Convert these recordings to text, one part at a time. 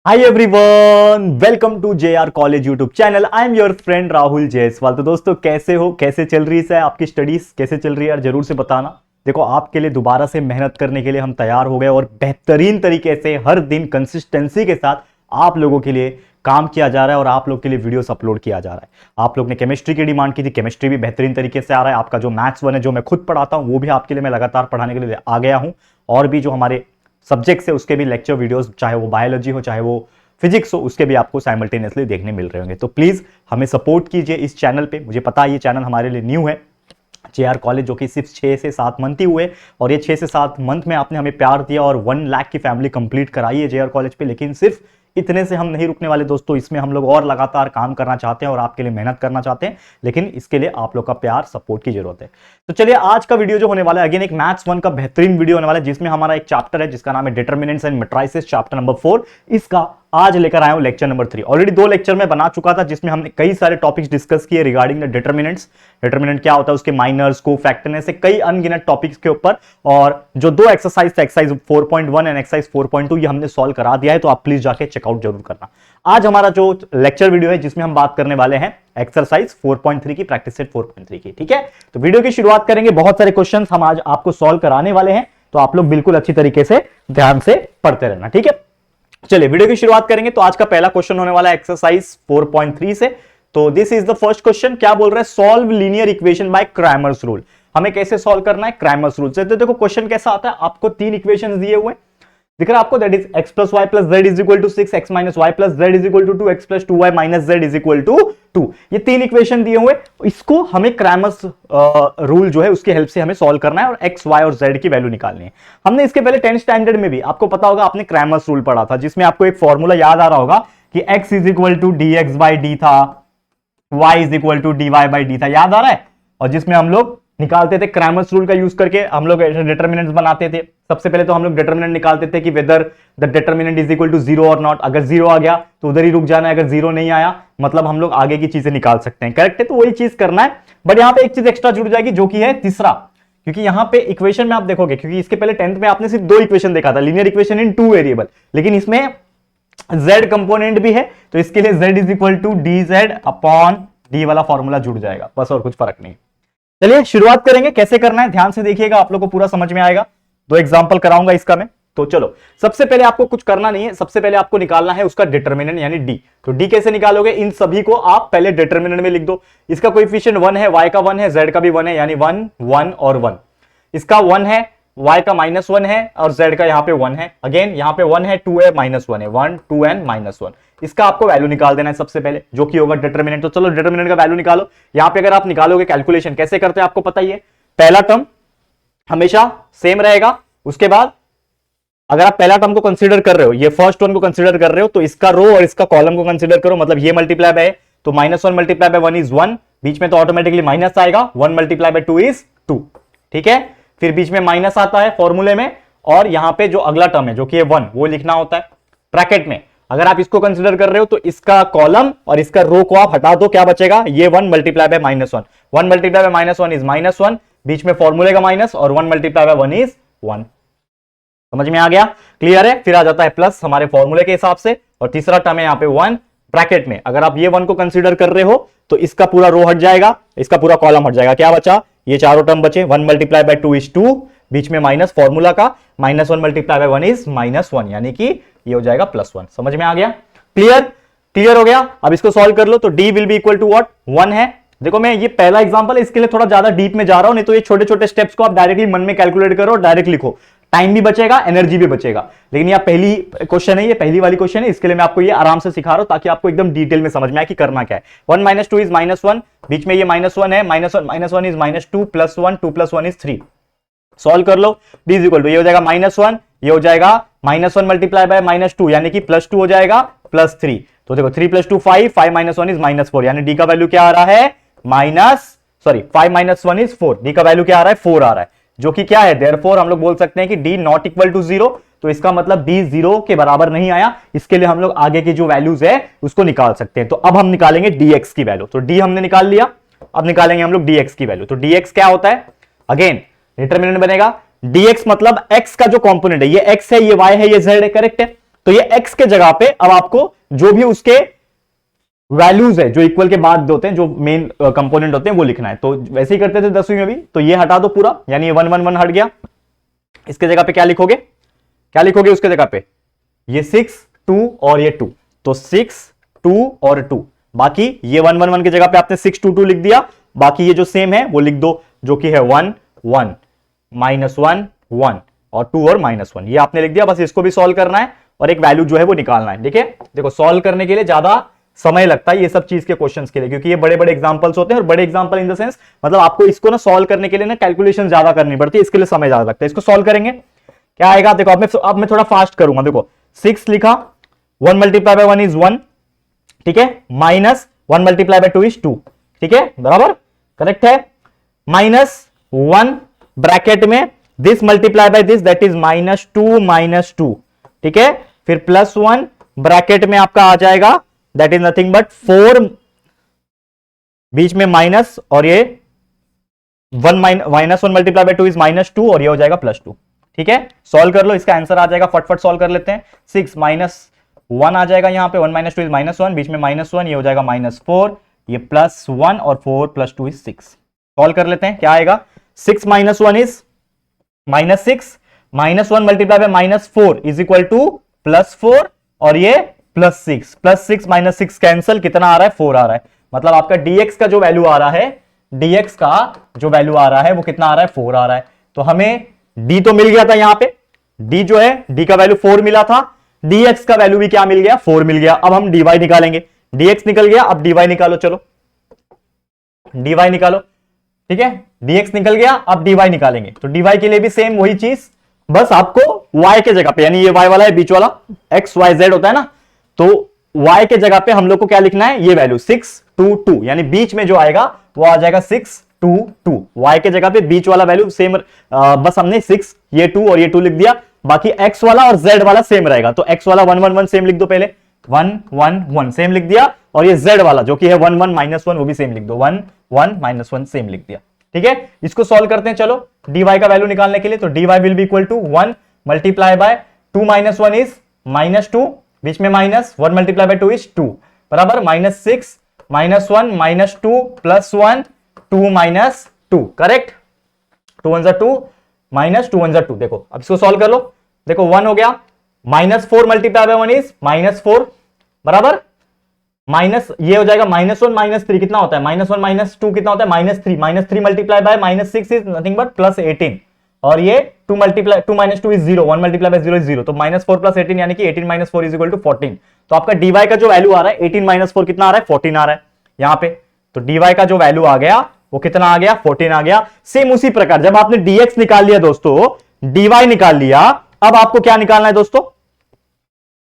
Hi everyone, welcome to JR college YouTube channel. I am your friend Rahul Jaiswal. तो दोस्तों कैसे हो, कैसे चल रही है आपकी स्टडीज, कैसे चल रही है यार, जरूर से बताना। देखो आपके लिए दोबारा से मेहनत करने के लिए हम तैयार हो गए और बेहतरीन तरीके से हर दिन कंसिस्टेंसी के साथ आप लोगों के लिए काम किया जा रहा है और आप लोग के लिए वीडियोस अपलोड किया जा रहा है। आप लोग ने केमिस्ट्री की डिमांड की थी, केमिस्ट्री भी बेहतरीन तरीके से आ रहा है। आपका जो मैथ्स वन है जो मैं खुद पढ़ाता हूं वो भी आपके लिए मैं लगातार पढ़ाने के लिए आ गया हूं। और भी जो हमारे सब्जेक्ट्स है उसके भी लेक्चर वीडियोस, चाहे वो बायोलॉजी हो चाहे वो फिजिक्स हो, उसके भी आपको साइमल्टेनियसली देखने मिल रहे होंगे। तो प्लीज हमें सपोर्ट कीजिए इस चैनल पे। मुझे पता है ये चैनल हमारे लिए न्यू है, जेआर कॉलेज, जो कि सिर्फ 6 से 7 मंथ ही हुए और ये 6 से 7 मंथ में आपने हमें प्यार दिया और 1 लाख की फैमिली कंप्लीट कराई है जेआर कॉलेज पे। लेकिन सिर्फ इतने से हम नहीं रुकने वाले दोस्तों, इसमें हम लोग और लगातार काम करना चाहते हैं और आपके लिए मेहनत करना चाहते हैं। लेकिन इसके लिए आप लोग का प्यार, सपोर्ट की जरूरत है। तो चलिए आज का वीडियो जो होने वाला है, अगेन एक मैथ्स वन का बेहतरीन वीडियो होने वाला है, जिसमें हमारा एक चैप्टर है जिसका नाम है determinants and matrices, chapter number 4। इसका आज लेकर आया हूं लेक्चर नंबर 3। ऑलरेडी 2 लेक्चर में बना चुका था जिसमें हमने कई सारे टॉपिक्स डिस्कस किए रिगार्डिंग द डिटरमिनेंट्स। डिटरमिनेंट क्या होता है, उसके माइनर्स, कोफैक्टर से कई अनगिनत टॉपिक्स के ऊपर। और जो 2 एक्सरसाइज थे, एक्सरसाइज 4.1 एंड एक्सरसाइज 4.2, ये हमने सॉल्व करा दिया है। तो आप प्लीज जाके चेकआउट जरूर करना। आज हमारा जो लेक्चर वीडियो है जिसमें हम बात करने वाले हैं एक्सरसाइज 4.3 की, प्रैक्टिस सेट 4.3 की। ठीक है, तो वीडियो की शुरुआत करेंगे। बहुत सारे क्वेश्चंस हम आज आपको सॉल्व कराने वाले हैं, तो आप लोग बिल्कुल अच्छी तरीके से ध्यान से पढ़ते रहना। ठीक है, चलिए वीडियो की शुरुआत करेंगे। तो आज का पहला क्वेश्चन होने वाला है एक्सरसाइज 4.3 से। तो this is the first question. क्या बोल रहा है, solve linear equation by Cramer's rule. हमें कैसे सॉल्व करना है, क्रैमर्स रूल से। तो देखो क्वेश्चन कैसा आता है, आपको 3 इक्वेशंस दिए हुए दिख रहा है आपको, that is x plus y plus z is equal to 6, x minus y plus z is equal to 2, x plus 2y minus z is equal to 2। ये 3 इक्वेशन दिए हुए, इसको हमें क्रैमर्स रूल जो है उसकी हेल्प से हमें सॉल्व करना है और x, y और z की वैल्यू निकालनी है। हमने इसके पहले 10th स्टैंडर्ड में भी, आपको पता होगा, आपने क्रैमर्स रूल पढ़ा था, जिसमें आपको एक फॉर्मूला याद आ रहा होगा कि x is equal to d x by d था, y is equal to d y by d था, याद आ रहा है। और जिसमें हम लोग निकालते थे क्रैमर्स रूल का यूज करके, हम लोग डिटरमिनेंट्स बनाते थे। सबसे पहले तो हम लोग डिटरमिनेंट निकालते थे कि whether the determinant is equal to 0 और नॉट। अगर 0 आ गया तो उधर ही रुक जाना है, अगर 0 नहीं आया मतलब हम लोग आगे की चीजें निकाल सकते हैं। करेक्ट है, तो वही चीज करना है। बट यहां पे एक चीज एक्स्ट्रा जुड़ जाएगी जो कि है तीसरा, क्योंकि यहां पे इक्वेशन में आप देखोगे, क्योंकि इसके पहले 10th में आपने सिर्फ 2 इक्वेशन देखा था, लीनियर इक्वेशन इन 2 वेरिएबल, लेकिन इसमें z कंपोनेंट भी है, तो इसके लिए z is equal to d z upon d वाला फॉर्मूला जुड़ जाएगा, बस और कुछ फर्क नहीं। चलिए शुरुआत करेंगे, कैसे करना है ध्यान से देखिएगा, आप लोग को पूरा समझ में आएगा। 2 एग्जांपल कराऊंगा इसका मैं। तो चलो सबसे पहले आपको कुछ करना नहीं है, सबसे पहले आपको निकालना है उसका डिटरमिनेंट यानी डी। तो डी कैसे निकालोगे, इन सभी को आप पहले डिटरमिनेंट में लिख दो। इसका कोएफिशिएंट 1 है, y का 1 है, z का भी 1 है, यानी 1 1 और 1। इसका 1 है, y का -1 है और z का यहां पे 1 है। अगेन यहां पे 1 है, 2 है, -1 है, 1 2 एंड -1। इसका आपको वैल्यू निकाल देना है सबसे पहले, जो कि होगा डिटरमिनेंट। तो चलो डिटरमिनेंट का वैल्यू निकालो। यहां पे अगर आप निकालोगे, कैलकुलेशन कैसे करते हैं आपको पता ही है, पहला टर्म हमेशा सेम रहेगा। उसके बाद अगर आप पहला टर्म को कंसीडर कर रहे हो, ये फर्स्ट वन को कंसीडर कर रहे हो, तो इसका रो और इसका कॉलम को कंसीडर करो। मतलब ये मल्टीप्लाई बाय, तो -1 मल्टीप्लाई बाय 1 इज 1, बीच में तो ऑटोमेटिकली माइनस आएगा, 1 मल्टीप्लाई बाय 2 इज 2। ठीक है, फिर बीच में माइनस आता है फॉर्मूले में, और यहां पे जो अगला टर्म है जो कि है 1, वो लिखना होता है ब्रैकेट में। अगर आप इसको कंसीडर कर रहे हो तो इसका कॉलम और इसका रो को आप हटा दो, क्या बचेगा, ये 1 multiply by -1, 1 multiply by -1 is -1, बीच में फॉर्मूले का माइनस, और 1 मल्टीप्लाई बाय 1 इज 1। समझ में आ गया, क्लियर है। फिर आ जाता है प्लस हमारे फॉर्मूले के हिसाब से, और तीसरा टर्म है यहाँ पे 1 ब्रैकेट में। अगर आप ये 1 को कंसीडर कर रहे हो तो इसका पूरा रो हट जाएगा, इसका पूरा कॉलम हट जाएगा, क्या बचा, ये चारों टर्म बचे। 1 मल्टीप्लाई बाय 2 इज 2, बीच में माइनस फॉर्मूला का, -1 मल्टीप्लाई बाय 1 इज -1, यानी कि ये हो जाएगा +1। समझ में आ गया, क्लियर, क्लियर हो गया। अब इसको सॉल्व कर लो। तो d will be equal to what, 1 है। देखो मैं ये पहला एग्जांपल है, इसके लिए थोड़ा ज्यादा डीप में जा रहा हूं, नहीं तो ये छोटे छोटे स्टेप्स को आप डायरेक्टली मन में कैलकुलेट करो, डायरेक्ट लिखो, टाइम भी बचेगा, एनर्जी भी बचेगा। लेकिन ये पहली क्वेश्चन है, ये पहली वाली क्वेश्चन है, इसके लिए मैं आपको ये आराम से सिखा रहा हूं ताकि आपको एकदम डिटेल में समझ में आए कि करना क्या है। 1 - 2 इज -1, बीच में ये -1 है, -1 इज -2, +1 2 + 1 इज 3। सॉल्व कर लो। d इज इक्वल टू, ये हो जाएगा -1, ये हो जाएगा -1 मल्टीप्लाई बाय -2, यानी कि +2 हो जाएगा +3। तो देखो 3 + 2 5, 5 - 1 इज -4, यानी d का वैल्यू क्या आ रहा है, 5 - 1 इज 4, d का वैल्यू क्या आ रहा है, 4 आ रहा है, जो कि क्या है, देयरफॉर हम लोग बोल सकते हैं कि d नॉट इक्वल टू 0। तो इसका मतलब d 0 के बराबर नहीं आया। इसके लिए हम लोग आगे की जो वैल्यूज है उसको निकाल सकते हैं। तो अब हम निकालेंगे dx की वैल्यू। तो d हमने निकाल लिया, अब निकालेंगे हम लोग dx की वैल्यू। तो dx क्या होता है, अगेन डिटरमिनेंट बनेगा, dx मतलब x का जो कंपोनेंट है, ये x है, ये y है, ये z है, करेक्ट है। तो ये x के जगह पे अब आपको जो भी उसके वैल्यूज है जो इक्वल के बाद होते हैं, जो मेन कंपोनेंट होते हैं, वो लिखना है। तो वैसे ही करते थे 10वीं में भी। तो ये हटा दो पूरा, यानी ये 1 1 1 हट गया। इसके जगह पे क्या लिखोगे, क्या लिखोगे उसके जगह पे, ये 6 2 और ये 2, तो 6 2 और 2। बाकी ये 1 1 1 की जगह पे आपने 6 2 2 लिख दिया। बाकी ये जो सेम है वो लिख दो, जो कि है 1 1 -1 1 और 2 और -1, ये आपने लिख दिया। बस इसको भी सॉल्व करना है और एक वैल्यू जो है वो निकालना है। देखिए देखो, सॉल्व करने के लिए ज्यादा समय लगता है ये सब चीज के क्वेश्चंस के लिए, क्योंकि ये बड़े बड़े एग्जांपल्स होते हैं। और बड़े एग्जांपल इन द सेंस, मतलब आपको इसको ना सॉल्व करने के लिए ना कैलकुलेशन ज्यादा करनी पड़ती है, इसके लिए समय ज्यादा लगता है। इसको सॉल्व करेंगे, क्या आएगा देखो। अब मैं थोड़ा फास्ट करूंगा। देखो 6 लिखा, 1 मल्टीप्लाई बाय 1 इज 1, ठीक है, -1 मल्टीप्लाई बाय 2 इज 2, ठीक है, बराबर करेक्ट है। -1 ब्रैकेट में this multiply by this, that is -2 -2, ठीक है। फिर +1 ब्रैकेट में आपका आ जाएगा, दैट इज नथिंग बट 4, बीच में माइनस, और ये -1 मल्टीप्लाई बाय 2 इज -2 और ये हो जाएगा +2, ठीक है। सॉल्व कर लो, इसका आंसर आ जाएगा। फटफट सॉल्व कर लेते हैं। 6 -1 आ जाएगा यहाँ पे, 1 - 2 इज -1, बीच में -1, ये हो जाएगा -4, ये +1 और 4 + 2 इज 6। सॉल्व कर लेते हैं, क्या आएगा। 6 - 1 is -6, -1 multiply by -4 is equal to +4 और ये +6, +6 -6 कैंसिल, कितना आ रहा है, 4 आ रहा है। मतलब आपका dx का जो वैल्यू आ रहा है, dx का जो वैल्यू आ रहा है वो कितना आ रहा है, 4 आ रहा है। तो हमें d तो मिल गया था यहाँ पे, d जो है, d का वैल्यू 4 मिला था, dx का वैल्यू भी क्या मिल गया, 4 मिल गया। अब हम dy निकालेंगे, dx निकल गया, अब dy निकालो, चलो dy निकालो, ठीक है। dx निकल गया, अब dy निकालेंगे। तो dy के लिए भी सेम वही चीज, बस आपको y के जगह पे, यानी ये y वाला है बीच वाला, x y z होता है ना, तो y के जगह पे हम लोग को क्या लिखना है, ये वैल्यू 6 2 2, यानी बीच में जो आएगा वो आ जाएगा 6 2 2। y के जगह पे बीच वाला वैल्यू सेम, बस हमने 6 ये 2 और ये 2 लिख दिया। बाकी x वाला और z वाला सेम रहेगा, तो x वाला 1 1 1 सेम लिख दो, पहले 1 1 1 सेम लिख दिया, और ये z वाला जो कि है 1 1 -1 वो भी सेम लिख दो, 1 1 -1 सेम लिख दिया, ठीक है। इसको सॉल्व करते हैं, चलो dy का वैल्यू निकालने के लिए। तो dy will be equal to 1 multiply by 2 - 1 is -2, बीच में -1 मल्टीप्लाई बाय 2 इज 2, बराबर -6 -1 -2 +1 2 -2, करेक्ट। 2 1 2 -2 1 2। देखो अब इसको सॉल्व कर लो, देखो 1 हो गया, -4 मल्टीप्लाई बाय 1 इज -4, बराबर माइनस, ये हो जाएगा -1 -3 कितना होता है, -1 -2 कितना होता है, -3 multiply bye -6 is nothing but +18, और ये 2 -2 इज 0, 1 मल्टीप्लाई बाय 0 इज 0, तो -4 + 18 यानी कि 18 - 4 इज इक्वल टू 14। तो आपका dy का जो वैल्यू आ रहा है 18 - 4 कितना आ रहा है, 14 आ रहा है यहां पे। तो dy का जो वैल्यू आ गया वो कितना आ गया, 14 आ गया। सेम उसी प्रकार जब आपने dx निकाल लिया दोस्तों, dy निकाल लिया, अब आपको क्या निकालना है दोस्तों,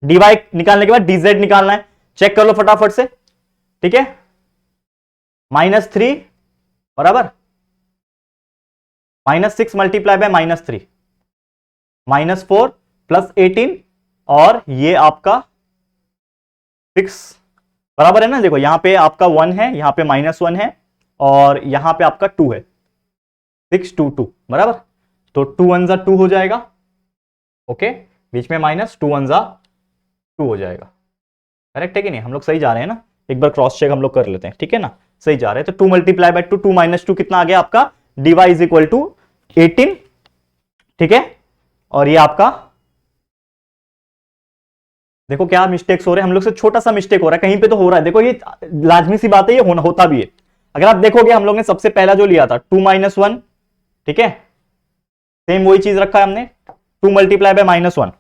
dy निकालने के बाद dz निकालना है। चेक कर लो फटाफट से, ठीक है। -3 बराबर -6 मल्टीप्लाई बाय -3, -4 + 18, और ये आपका 6 बराबर है ना। देखो यहां पे आपका 1 है, यहां पे -1 है, और यहां पे आपका 2 है, 6 2 2 बराबर। तो 2 1 जा 2 हो जाएगा, ओके, बीच में -2 1 जा 2 हो जाएगा, करेक्ट है कि नहीं, हम लोग सही जा रहे हैं ना। एक बार क्रॉस चेक हम लोग कर लेते हैं, ठीक है ना, सही जा रहे हैं। तो 2 मल्टीप्लाई बाय 2 2 - 2 कितना आ गया आपका, dy इज इक्वल टू 18, ठीक है। और ये आपका देखो क्या मिस्टेक्स हो रहे हैं, हम लोग से छोटा सा मिस्टेक हो रहा है, कहीं पे तो हो रहा है। देखो ये लाजमी सी बात है, ये होता भी है। अगर आप देखोगे हम लोग ने सबसे पहला जो लिया था 2 - 1, ठीक है, सेम वही चीज रखा है हमने, 2 मल्टीप्लाई बाय -1।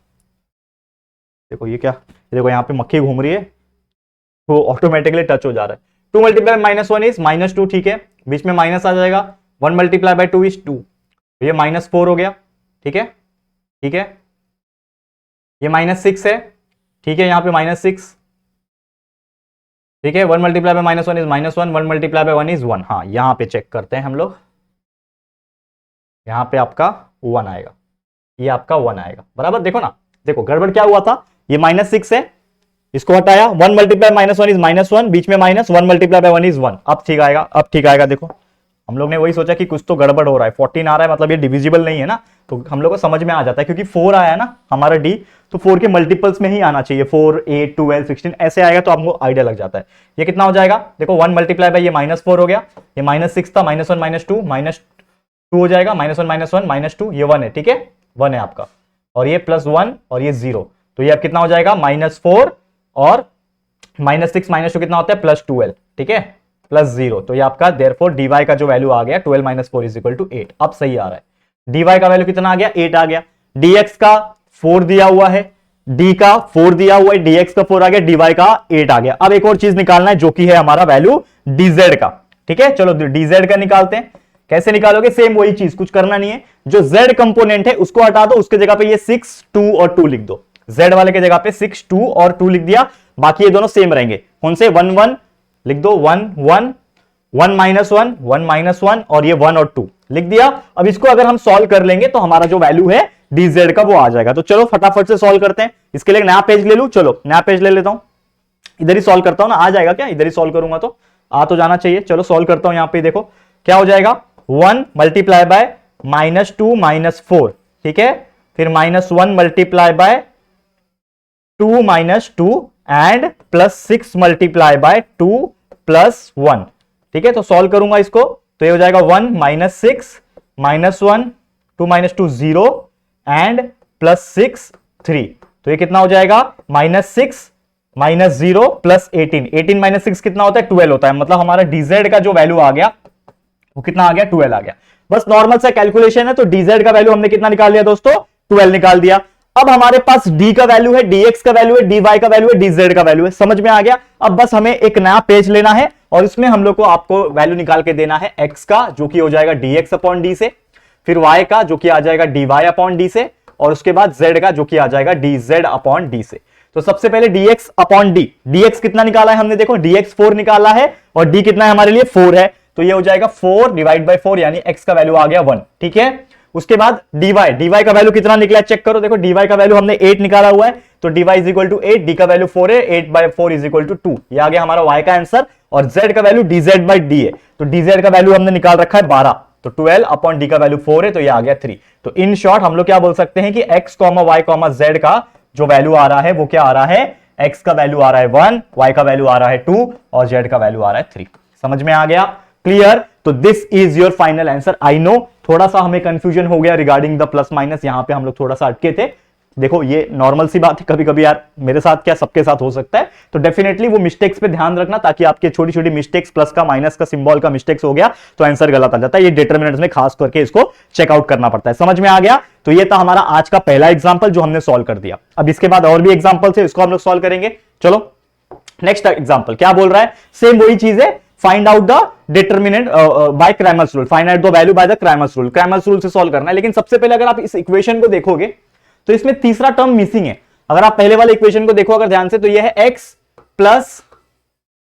देखो ये क्या, देखो यहां पे मक्खी घूम रही है, तो ऑटोमेटिकली टच हो जा रहा है। 2 मल्टीप्लाई बाय -1 इज -2, ठीक है, बीच में माइनस आ जाएगा, 1 मल्टीप्लाई बाय 2 इज 2, ये -4 हो गया, ठीक है, ठीक है, ये -6 है, ठीक है, यहां पे -6, ठीक है, 1 multiply by -1 is -1, 1 multiply by 1 is 1। हाँ यहां पे चेक करते हैं हम लोग, यहां पे आपका 1 आएगा, ये आपका 1 आएगा, बराबर। देखो ना, देखो गड़बड़ क्या हुआ था, ये -6 है, इसको हटाया, 1 मल्टीप्लाई -1 इज -1, बीच में -1 मल्टीप्लाई बाय 1 इज 1। अब ठीक आएगा, अब ठीक आएगा। देखो हम लोग ने वही सोचा कि कुछ तो गड़बड़ हो रहा है, 14 आ रहा है, मतलब ये डिविजिबल नहीं है ना, तो हम लोग को समझ में आ जाता है, क्योंकि 4 आया ना हमारा d, तो 4 के मल्टीपल्स में ही आना चाहिए, 4, 8, 12, 16 ऐसे आएगा तो आपको आइडिया लग जाता है। ये कितना हो जाएगा, देखो 1 मल्टीप्लाई बाय ये -4 हो गया, ये -6 था, -1 -2 हो जाएगा, -1 -2 ये 1 है, ठीक है 1 है आपका, और ये +1 और ये 0, तो ये अब कितना हो जाएगा -4 और -6 -2 कितना होता है +12, ठीक है +0, तो ये आपका देयरफॉर dy का जो वैल्यू आ गया 12 - 4 = 8। अब सही आ रहा है, dy का वैल्यू कितना आ गया 8 आ गया, dx का 4 दिया हुआ है, d का 4 दिया हुआ है, dx का 4 आ गया, dy का 8 आ गया। अब एक और चीज निकालना है जो कि है हमारा वैल्यू dz का, ठीक है चलो dz का निकालते हैं। कैसे निकालोगे, सेम वही चीज, कुछ करना नहीं है, जो z कंपोनेंट है उसको हटा दो, उसके जगह पे ये 6, 2 और 2 लिख दो, z वाले के जगह पे 6, 2 और 2 लिख दिया, बाकी ये दोनों सेम रहेंगे, कौन से 1 1 लिख दो, 1 1 1 -1 1 -1 और ये 1 और 2 लिख दिया। अब इसको अगर हम सॉल्व कर लेंगे तो हमारा जो वैल्यू है dz का वो आ जाएगा। तो चलो फटाफट से सॉल्व करते हैं, इसके लिए नया पेज ले लूं, चलो नया पेज ले लेता हूं, इधर ही सॉल्व करता हूं ना, आ जाएगा क्या, इधर ही सॉल्व करूंगा तो आ तो जाना चाहिए। चलो सॉल्व करता हूं, यहां पे देखो क्या हो जाएगा, 1 मल्टीप्लाई बाय -2 -4, ठीक है, फिर -1 multiply by 2 -2 and +6 multiply by 2 +1, ठीक है। तो सॉल्व करूंगा इसको तो ये हो जाएगा 1 -6 -1 2 -2 0 एंड +6 3, तो ये कितना हो जाएगा -6 -0 +18, 18 - 6 कितना होता है 12 होता है, मतलब हमारा dz का जो वैल्यू आ गया वो कितना आ गया 12 आ गया। बस नॉर्मल सा कैलकुलेशन है, तो dz का वैल्यू हमने कितना निकाल लिया दोस्तों 12 निकाल दिया। अब हमारे पास d का वैल्यू है, dx का वैल्यू है, dy का वैल्यू है, dz का वैल्यू है, समझ में आ गया। अब बस हमें एक नया पेज लेना है और इसमें हम लोग को आपको वैल्यू निकाल के देना है x का जो कि हो जाएगा dx अपॉन d से, फिर y का जो कि आ जाएगा dy अपॉन d से, और उसके बाद z का जो कि आ जाएगा dz अपॉन d से। तो सबसे पहले dx अपॉन d, dx कितना निकाला है हमने, देखो dx 4 निकाला है और d कितना है हमारे लिए 4 है, तो ये हो जाएगा 4 डिवाइड बाय 4 यानी x का वैल्यू आ गया 1, ठीक है। उसके बाद dy का वैल्यू कितना निकला चेक करो, देखो dy का वैल्यू हमने 8 निकाला हुआ है, तो dy = 8, d का वैल्यू 4 है, 8/4 = 2, ये आ गया हमारा y का आंसर। और z का वैल्यू dz/d है, तो dz का वैल्यू हमने निकाल रखा है 12, तो 12 अपॉन d का वैल्यू 4 है, तो ये आ गया 3। तो इन शॉर्ट हम लोग क्या बोल सकते हैं कि x, y, z का जो वैल्यू आ रहा है वो क्या आ रहा है, x का वैल्यू आ रहा है 1, y का वैल्यू आ रहा है 2 और z का वैल्यू आ रहा है 3। समझ में आ गया, क्लियर। तो this is your final answer. I know थोड़ा सा हमें कंफ्यूजन हो गया रिगार्डिंग द प्लस माइनस, यहां पे हम लोग थोड़ा सा अटके थे। देखो ये नॉर्मल सी बात है, कभी कभी यार मेरे साथ क्या सबके साथ हो सकता है, तो डेफिनेटली वो मिस्टेक्स पे ध्यान रखना ताकि आपके छोटी छोटी मिस्टेक्स, प्लस का माइनस का सिंबल का मिस्टेक्स हो गया तो आंसर गलत आ जाता है, ये डिटरमिनेंट्स में खास करके इसको चेकआउट करना पड़ता है। समझ में आ गया। तो ये था हमारा आज का पहला एग्जाम्पल जो हमने सॉल्व कर दिया। अब इसके बाद और भी एग्जाम्पल थे, इसको हम लोग सॉल्व करेंगे। चलो नेक्स्ट एग्जाम्पल क्या बोल रहा है, सेम वही चीज है, find out the determinant by Cramer's rule, find out the value by the Cramer's rule, Cramer's rule से सॉल्व करना है। लेकिन सबसे पहले अगर आप इस इक्वेशन को देखोगे तो इसमें तीसरा टर्म मिसिंग है। अगर आप पहले वाले इक्वेशन को देखो अगर ध्यान से, तो ये है x प्लस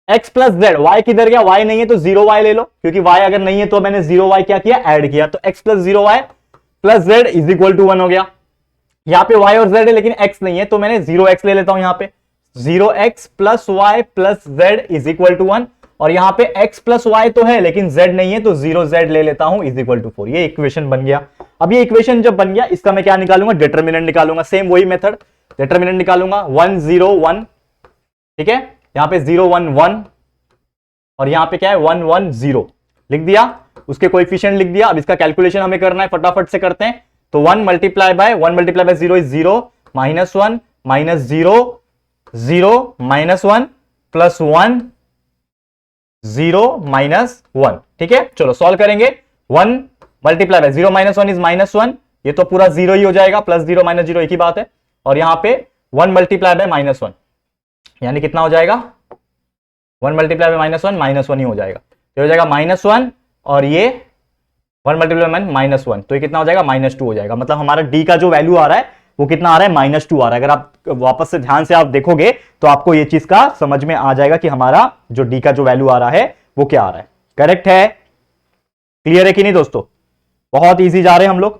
z, y किधर गया, y नहीं है तो 0y ले लो, क्योंकि y अगर नहीं है तो मैंने 0y क्या किया ऐड किया, तो x plus 0y plus z is equal to 1 हो गया। यहां पे y और z है लेकिन x नहीं है तो मैंने 0x ले लेता हूं, यहां पे 0x plus y plus z is equal to 1, और यहां पे x प्लस y तो है लेकिन z नहीं है तो 0z ले लेता हूं इज इक्वल टू 4। ये इक्वेशन बन गया। अब ये इक्वेशन जब बन गया इसका मैं क्या निकालूंगा, डिटरमिनेंट निकालूंगा, सेम वही मेथड, डिटरमिनेंट निकालूंगा 1 0 1, ठीक है, यहां पे 0 1 1 और यहां पे क्या है 1 1 0 लिख दिया, उसके कोएफिशिएंट लिख दिया। अब इसका कैलकुलेशन हमें करना है, फटाफट से करते हैं। तो 1 मल्टीप्लाई बाय 0 इज 0, -1 -0 0 -1 प्लस 1 0 -1, ठीक है। चलो सॉल्व करेंगे, 1 मल्टीप्लाई बाय 0 -1 इज -1, ये तो पूरा 0 ही हो जाएगा, प्लस 0 -0 एक ही बात है, और यहां पे 1 मल्टीप्लाई बाय -1 यानी कितना हो जाएगा, 1 मल्टीप्लाई बाय -1 ही हो जाएगा, तो हो जाएगा -1 और ये 1 मल्टीप्लाई बाय -1 तो ये कितना हो जाएगा -2 हो जाएगा। मतलब हमारा d का जो वैल्यू आ रहा है वो कितना आ रहा है -2 आ रहा है। अगर आप वापस से ध्यान से आप देखोगे तो आपको ये चीज का समझ में आ जाएगा कि हमारा जो d का जो वैल्यू आ रहा है वो क्या आ रहा है। करेक्ट है, क्लियर है कि नहीं दोस्तों, बहुत इजी जा रहे हैं हम लोग,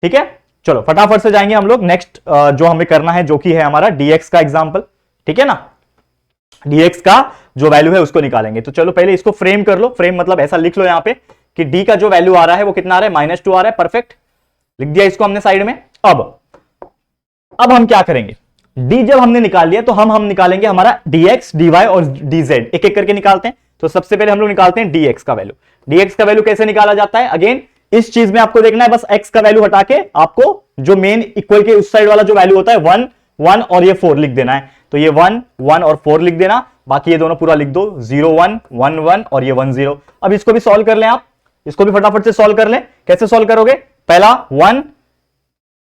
ठीक है। चलो फटाफट से जाएंगे हम लोग नेक्स्ट जो हमें करना है जो कि है हमारा dx का एग्जांपल, ठीक है ना, dx का जो वैल्यू है उसको निकालेंगे। तो चलो पहले इसको फ्रेम कर लो, फ्रेम मतलब ऐसा लिख लो यहां पे कि d का जो वैल्यू आ रहा है वो कितना आ रहा है -2 आ रहा है, परफेक्ट, लिख दिया इसको हमने साइड में। अब अब हम क्या करेंगे, डी जब हमने निकाल लिया तो हम निकालेंगे हमारा dx dy और dz, एक एक करके निकालते हैं। तो सबसे पहले हम लोग निकालते हैं dx का वैल्यू। dx का वैल्यू कैसे निकाला जाता है, अगेन इस चीज में आपको देखना है, बस x का वैल्यू हटा के आपको जो मेन इक्वल के उस साइड वाला जो वैल्यू होता है 1 1 और ये 4 लिख देना है। तो ये 1 1 और 4 लिख देना, बाकी ये दोनों पूरा लिख दो, 0 1 1 1 और ये 1 0। अब इसको भी सॉल्व कर लें, आप इसको भी फटाफट से सॉल्व कर लें। कैसे सॉल्व करोगे, पहला 1,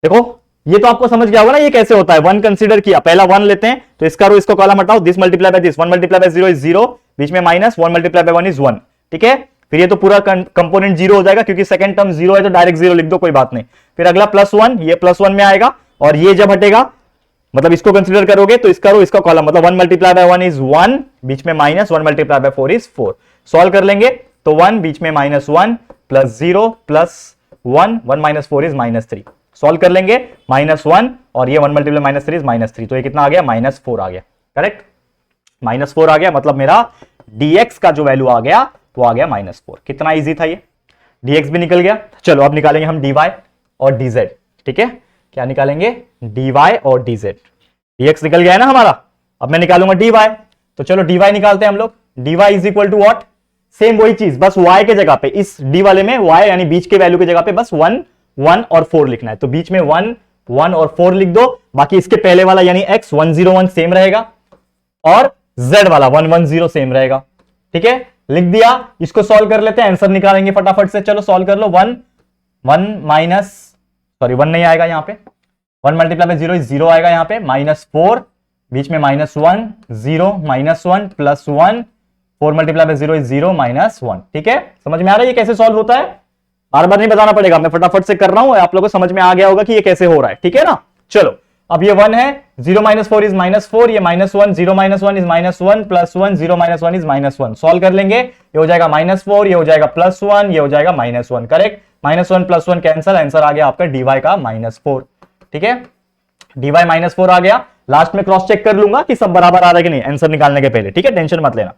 देखो ये तो आपको समझ गया होगा ना ये कैसे होता है, 1 कंसीडर किया, पहला 1 लेते हैं तो इसका रो इसको कॉलम हटाओ, this multiply by this, 1 multiply by 0 is 0, बीच में माइनस, 1 मल्टीप्लाई बाय 1 इज 1, ठीक है। फिर ये तो पूरा कंपोनेंट 0 हो जाएगा क्योंकि सेकंड टर्म 0 है तो डायरेक्ट 0 लिख दो, कोई बात नहीं। फिर अगला +1, ये +1 में आएगा और ये जब हटेगा मतलब इसको कंसीडर करोगे तो इसका रो इसका कॉलम, मतलब 1 मल्टीप्लाई बाय 1 इज 1, बीच में minus, 1 multiply by 4 is 4। Solve कर लेंगे तो 1 बीच में -1 plus 0 plus 1, 1 minus 4 is -3। Solve कर लेंगे -1 और ये 1 मल्टीप्लाई -3 इज -3, तो ये कितना आ गया, -4 आ गया, करेक्ट, -4 आ गया। मतलब मेरा dx का जो वैल्यू आ गया वो आ गया -4। कितना इजी था ये, dx भी निकल गया। चलो अब निकालेंगे हम dy और dz, ठीक है। क्या निकालेंगे, dy और dz, dx निकल गया है ना हमारा, अब मैं निकालूंगा dy। तो चलो dy निकालते हैं हम लोग। dy is equal to what, same वही चीज, बस y के जगह पे, इस d वाले में y यानी बीच के वैल्यू की जगह पे बस 1 1 और 4 लिखना है। तो बीच में 1 1 और 4 लिख दो, बाकी इसके पहले वाला यानी x 1 0 1 सेम रहेगा और z वाला 1 1 0 सेम रहेगा, ठीक है। लिख दिया, इसको सॉल्व कर लेते हैं, आंसर निकालेंगे फटाफट से। चलो सॉल्व कर लो। 1 नहीं आएगा यहाँ पे, 1 मल्टीप्लाई बाय 0 इज 0 आएगा यहाँ पे, -4 बीच में -1 0 -1 प्लस 1, 4 मल्टीप्लाई बाय 0 इज 0 -1, ठीक है। समझ में आ रहा है ये कैसे सॉल्व होता है, बार बार नहीं बताना पड़ेगा, मैं फटाफट से कर रहा हूं, आप लोगों को समझ में आ गया होगा कि ये कैसे हो रहा है, ठीक है ना। चलो अब ये 1 है, 0 -4 इज -4, ये -1 0 -1 इज -1 प्लस 1 0 -1 इज -1। सॉल्व कर लेंगे, ये हो जाएगा -4, ये हो जाएगा +1, ये हो जाएगा -1, करेक्ट। -1 + 1 कैंसिल, आंसर आ गया आपका dy का -4, ठीक है। dy -4 आ गया। लास्ट में क्रॉस चेक कर लूंगा कि सब बराबर आ रहा है कि नहीं आंसर निकालने के पहले, ठीक है, टेंशन मत लेना।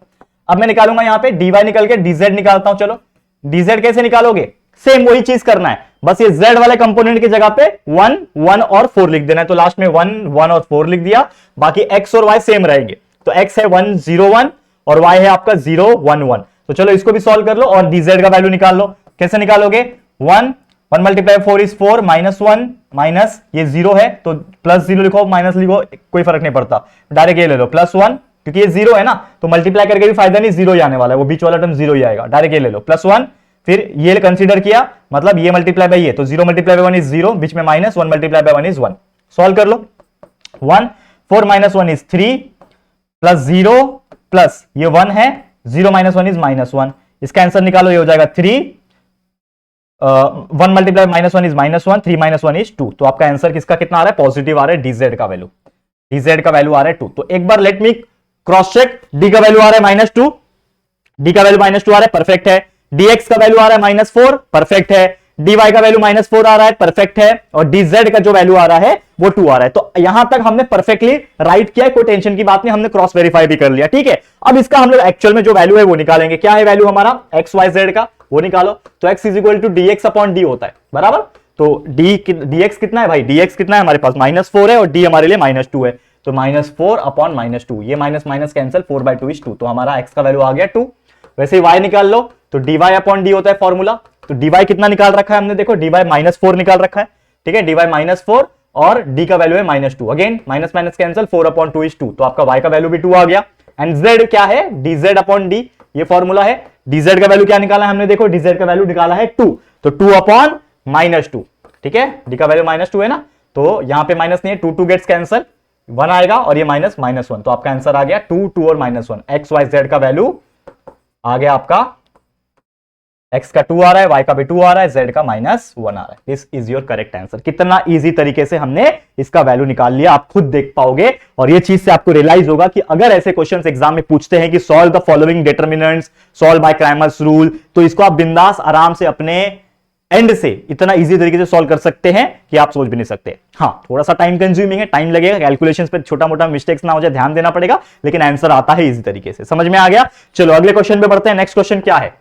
अब मैं निकालूंगा यहाँ पे dy निकल के dz निकालता हूं। चलो dz कैसे निकालोगे, सेम वही चीज करना है, बस ये z वाले कंपोनेंट की जगह पे 1 1 और 4 लिख देना है। तो लास्ट में 1 1 और 4 लिख दिया, बाकी x और y सेम रहेंगे। तो x है 1 0 1 और y है आपका 0 1 1। तो चलो इसको भी सॉल्व कर लो और dz का वैल्यू निकाल लो। कैसे निकालोगे, 1 1 मल्टीप्लाई 4 इज 4, -1 माइनस ये 0 है तो +0 लिखो माइनस लिखो, कोई फर्क नहीं पड़ता, डायरेक्ट ये ले लो +1, क्योंकि ये 0 है ना तो मल्टीप्लाई करके भी फायदा नहीं, 0 ही आने वाला है, वो बीच वाला टर्म 0 ही आएगा, डायरेक्ट ये ले लो +1। फिर ये कंसीडर किया, मतलब ये मल्टीप्लाई बाय ये, तो 0 मल्टीप्लाई बाय 1 इज 0, बीच में minus, 1 multiply by 1 is 1। Solve कर लो, 1 4 -1 इज 3 प्लस 0 प्लस ये 1 है, 0 -1 इज -1, इसका आंसर निकालो, ये हो जाएगा 3, 1 मल्टीप्लाई -1 इज -1, 3 -1 इज 2। तो आपका आंसर किसका कितना आ रहा है, पॉजिटिव आ रहा है, dz का वैल्यू, dz का वैल्यू आ रहा है 2। तो एक बार let me cross check, d का वैल्यू आ रहा है -2, d का वैल्यू -2 आ रहा है, परफेक्ट है। dx का वैल्यू आ रहा है -4, परफेक्ट है। dy का वैल्यू -4 आ रहा है, परफेक्ट है। और dz का जो वैल्यू आ रहा है वो 2 आ रहा है। तो यहां तक हमने परफेक्टली राइट किया है, कोई टेंशन की बात नहीं, हमने क्रॉस वेरीफाई भी कर लिया, ठीक है। अब इसका हम लोग एक्चुअल में जो वैल्यू है वो निकालेंगे। क्या है वैल्यू हमारा, x y z का, वो निकालो। तो x is equal to dx upon d होता है, बराबर। तो dx कितना है भाई, dx कितना है हमारे पास, -4 है और d हमारे लिए -2 है, तो -4 अपॉन -2, ये माइनस माइनस कैंसिल, 4/2 इज 2, तो हमारा x का वैल्यू आ गया 2। वैसे y निकाल लो, तो dy अपॉन d होता है फॉर्मूला। तो dy कितना निकाल रखा है हमने, देखो dy -4 निकाल रखा है, ठीक है, dy -4 और d का वैल्यू है -2, again minus minus cancel, 4/2 is 2, तो आपका y का वैल्यू भी 2 आ गया। एंड z क्या है, dz अपॉन d, ये फॉर्मूला है। dz का वैल्यू क्या निकाला है हमने, देखो dz का वैल्यू निकाला है 2, तो 2 अपॉन -2, ठीक है, d का वैल्यू -2 है ना, तो यहां पे माइनस नहीं है, 2 गेट्स कैंसिल, 1 आएगा और ये -1, तो आपका आंसर आ गया 2 2 और -1। x y z का वैल्यू आ गया आपका, x का 2 आ रहा है, y का भी 2 आ रहा है, z का -1 आ रहा है। This is your correct answer. कितना इजी तरीके से हमने इसका वैल्यू निकाल लिया, आप खुद देख पाओगे। और ये चीज से आपको रियलाइज होगा कि अगर ऐसे क्वेश्चंस एग्जाम में पूछते हैं कि solve the following determinants, solve by Cramer's rule, तो इसको आप बिंदास आराम से अपने एंड से इतना इजी तरीके से सॉल्व कर सकते हैं कि आप सोच भी नहीं सकते। हाँ, थोड़ा सा टाइम कंज्यूमिंग है, टाइम लगेगा, कैलकुलेशंस पे छोटा मोटा मिस्टेक्स ना हो जाए, ध्यान देना पड़ेगा, लेकिन आंसर आता है इजी तरीके से। समझ में आ गया। चलो अगले क्वेश्चन पे बढ़ते हैं। नेक्स्ट क्वेश्चन क्या है,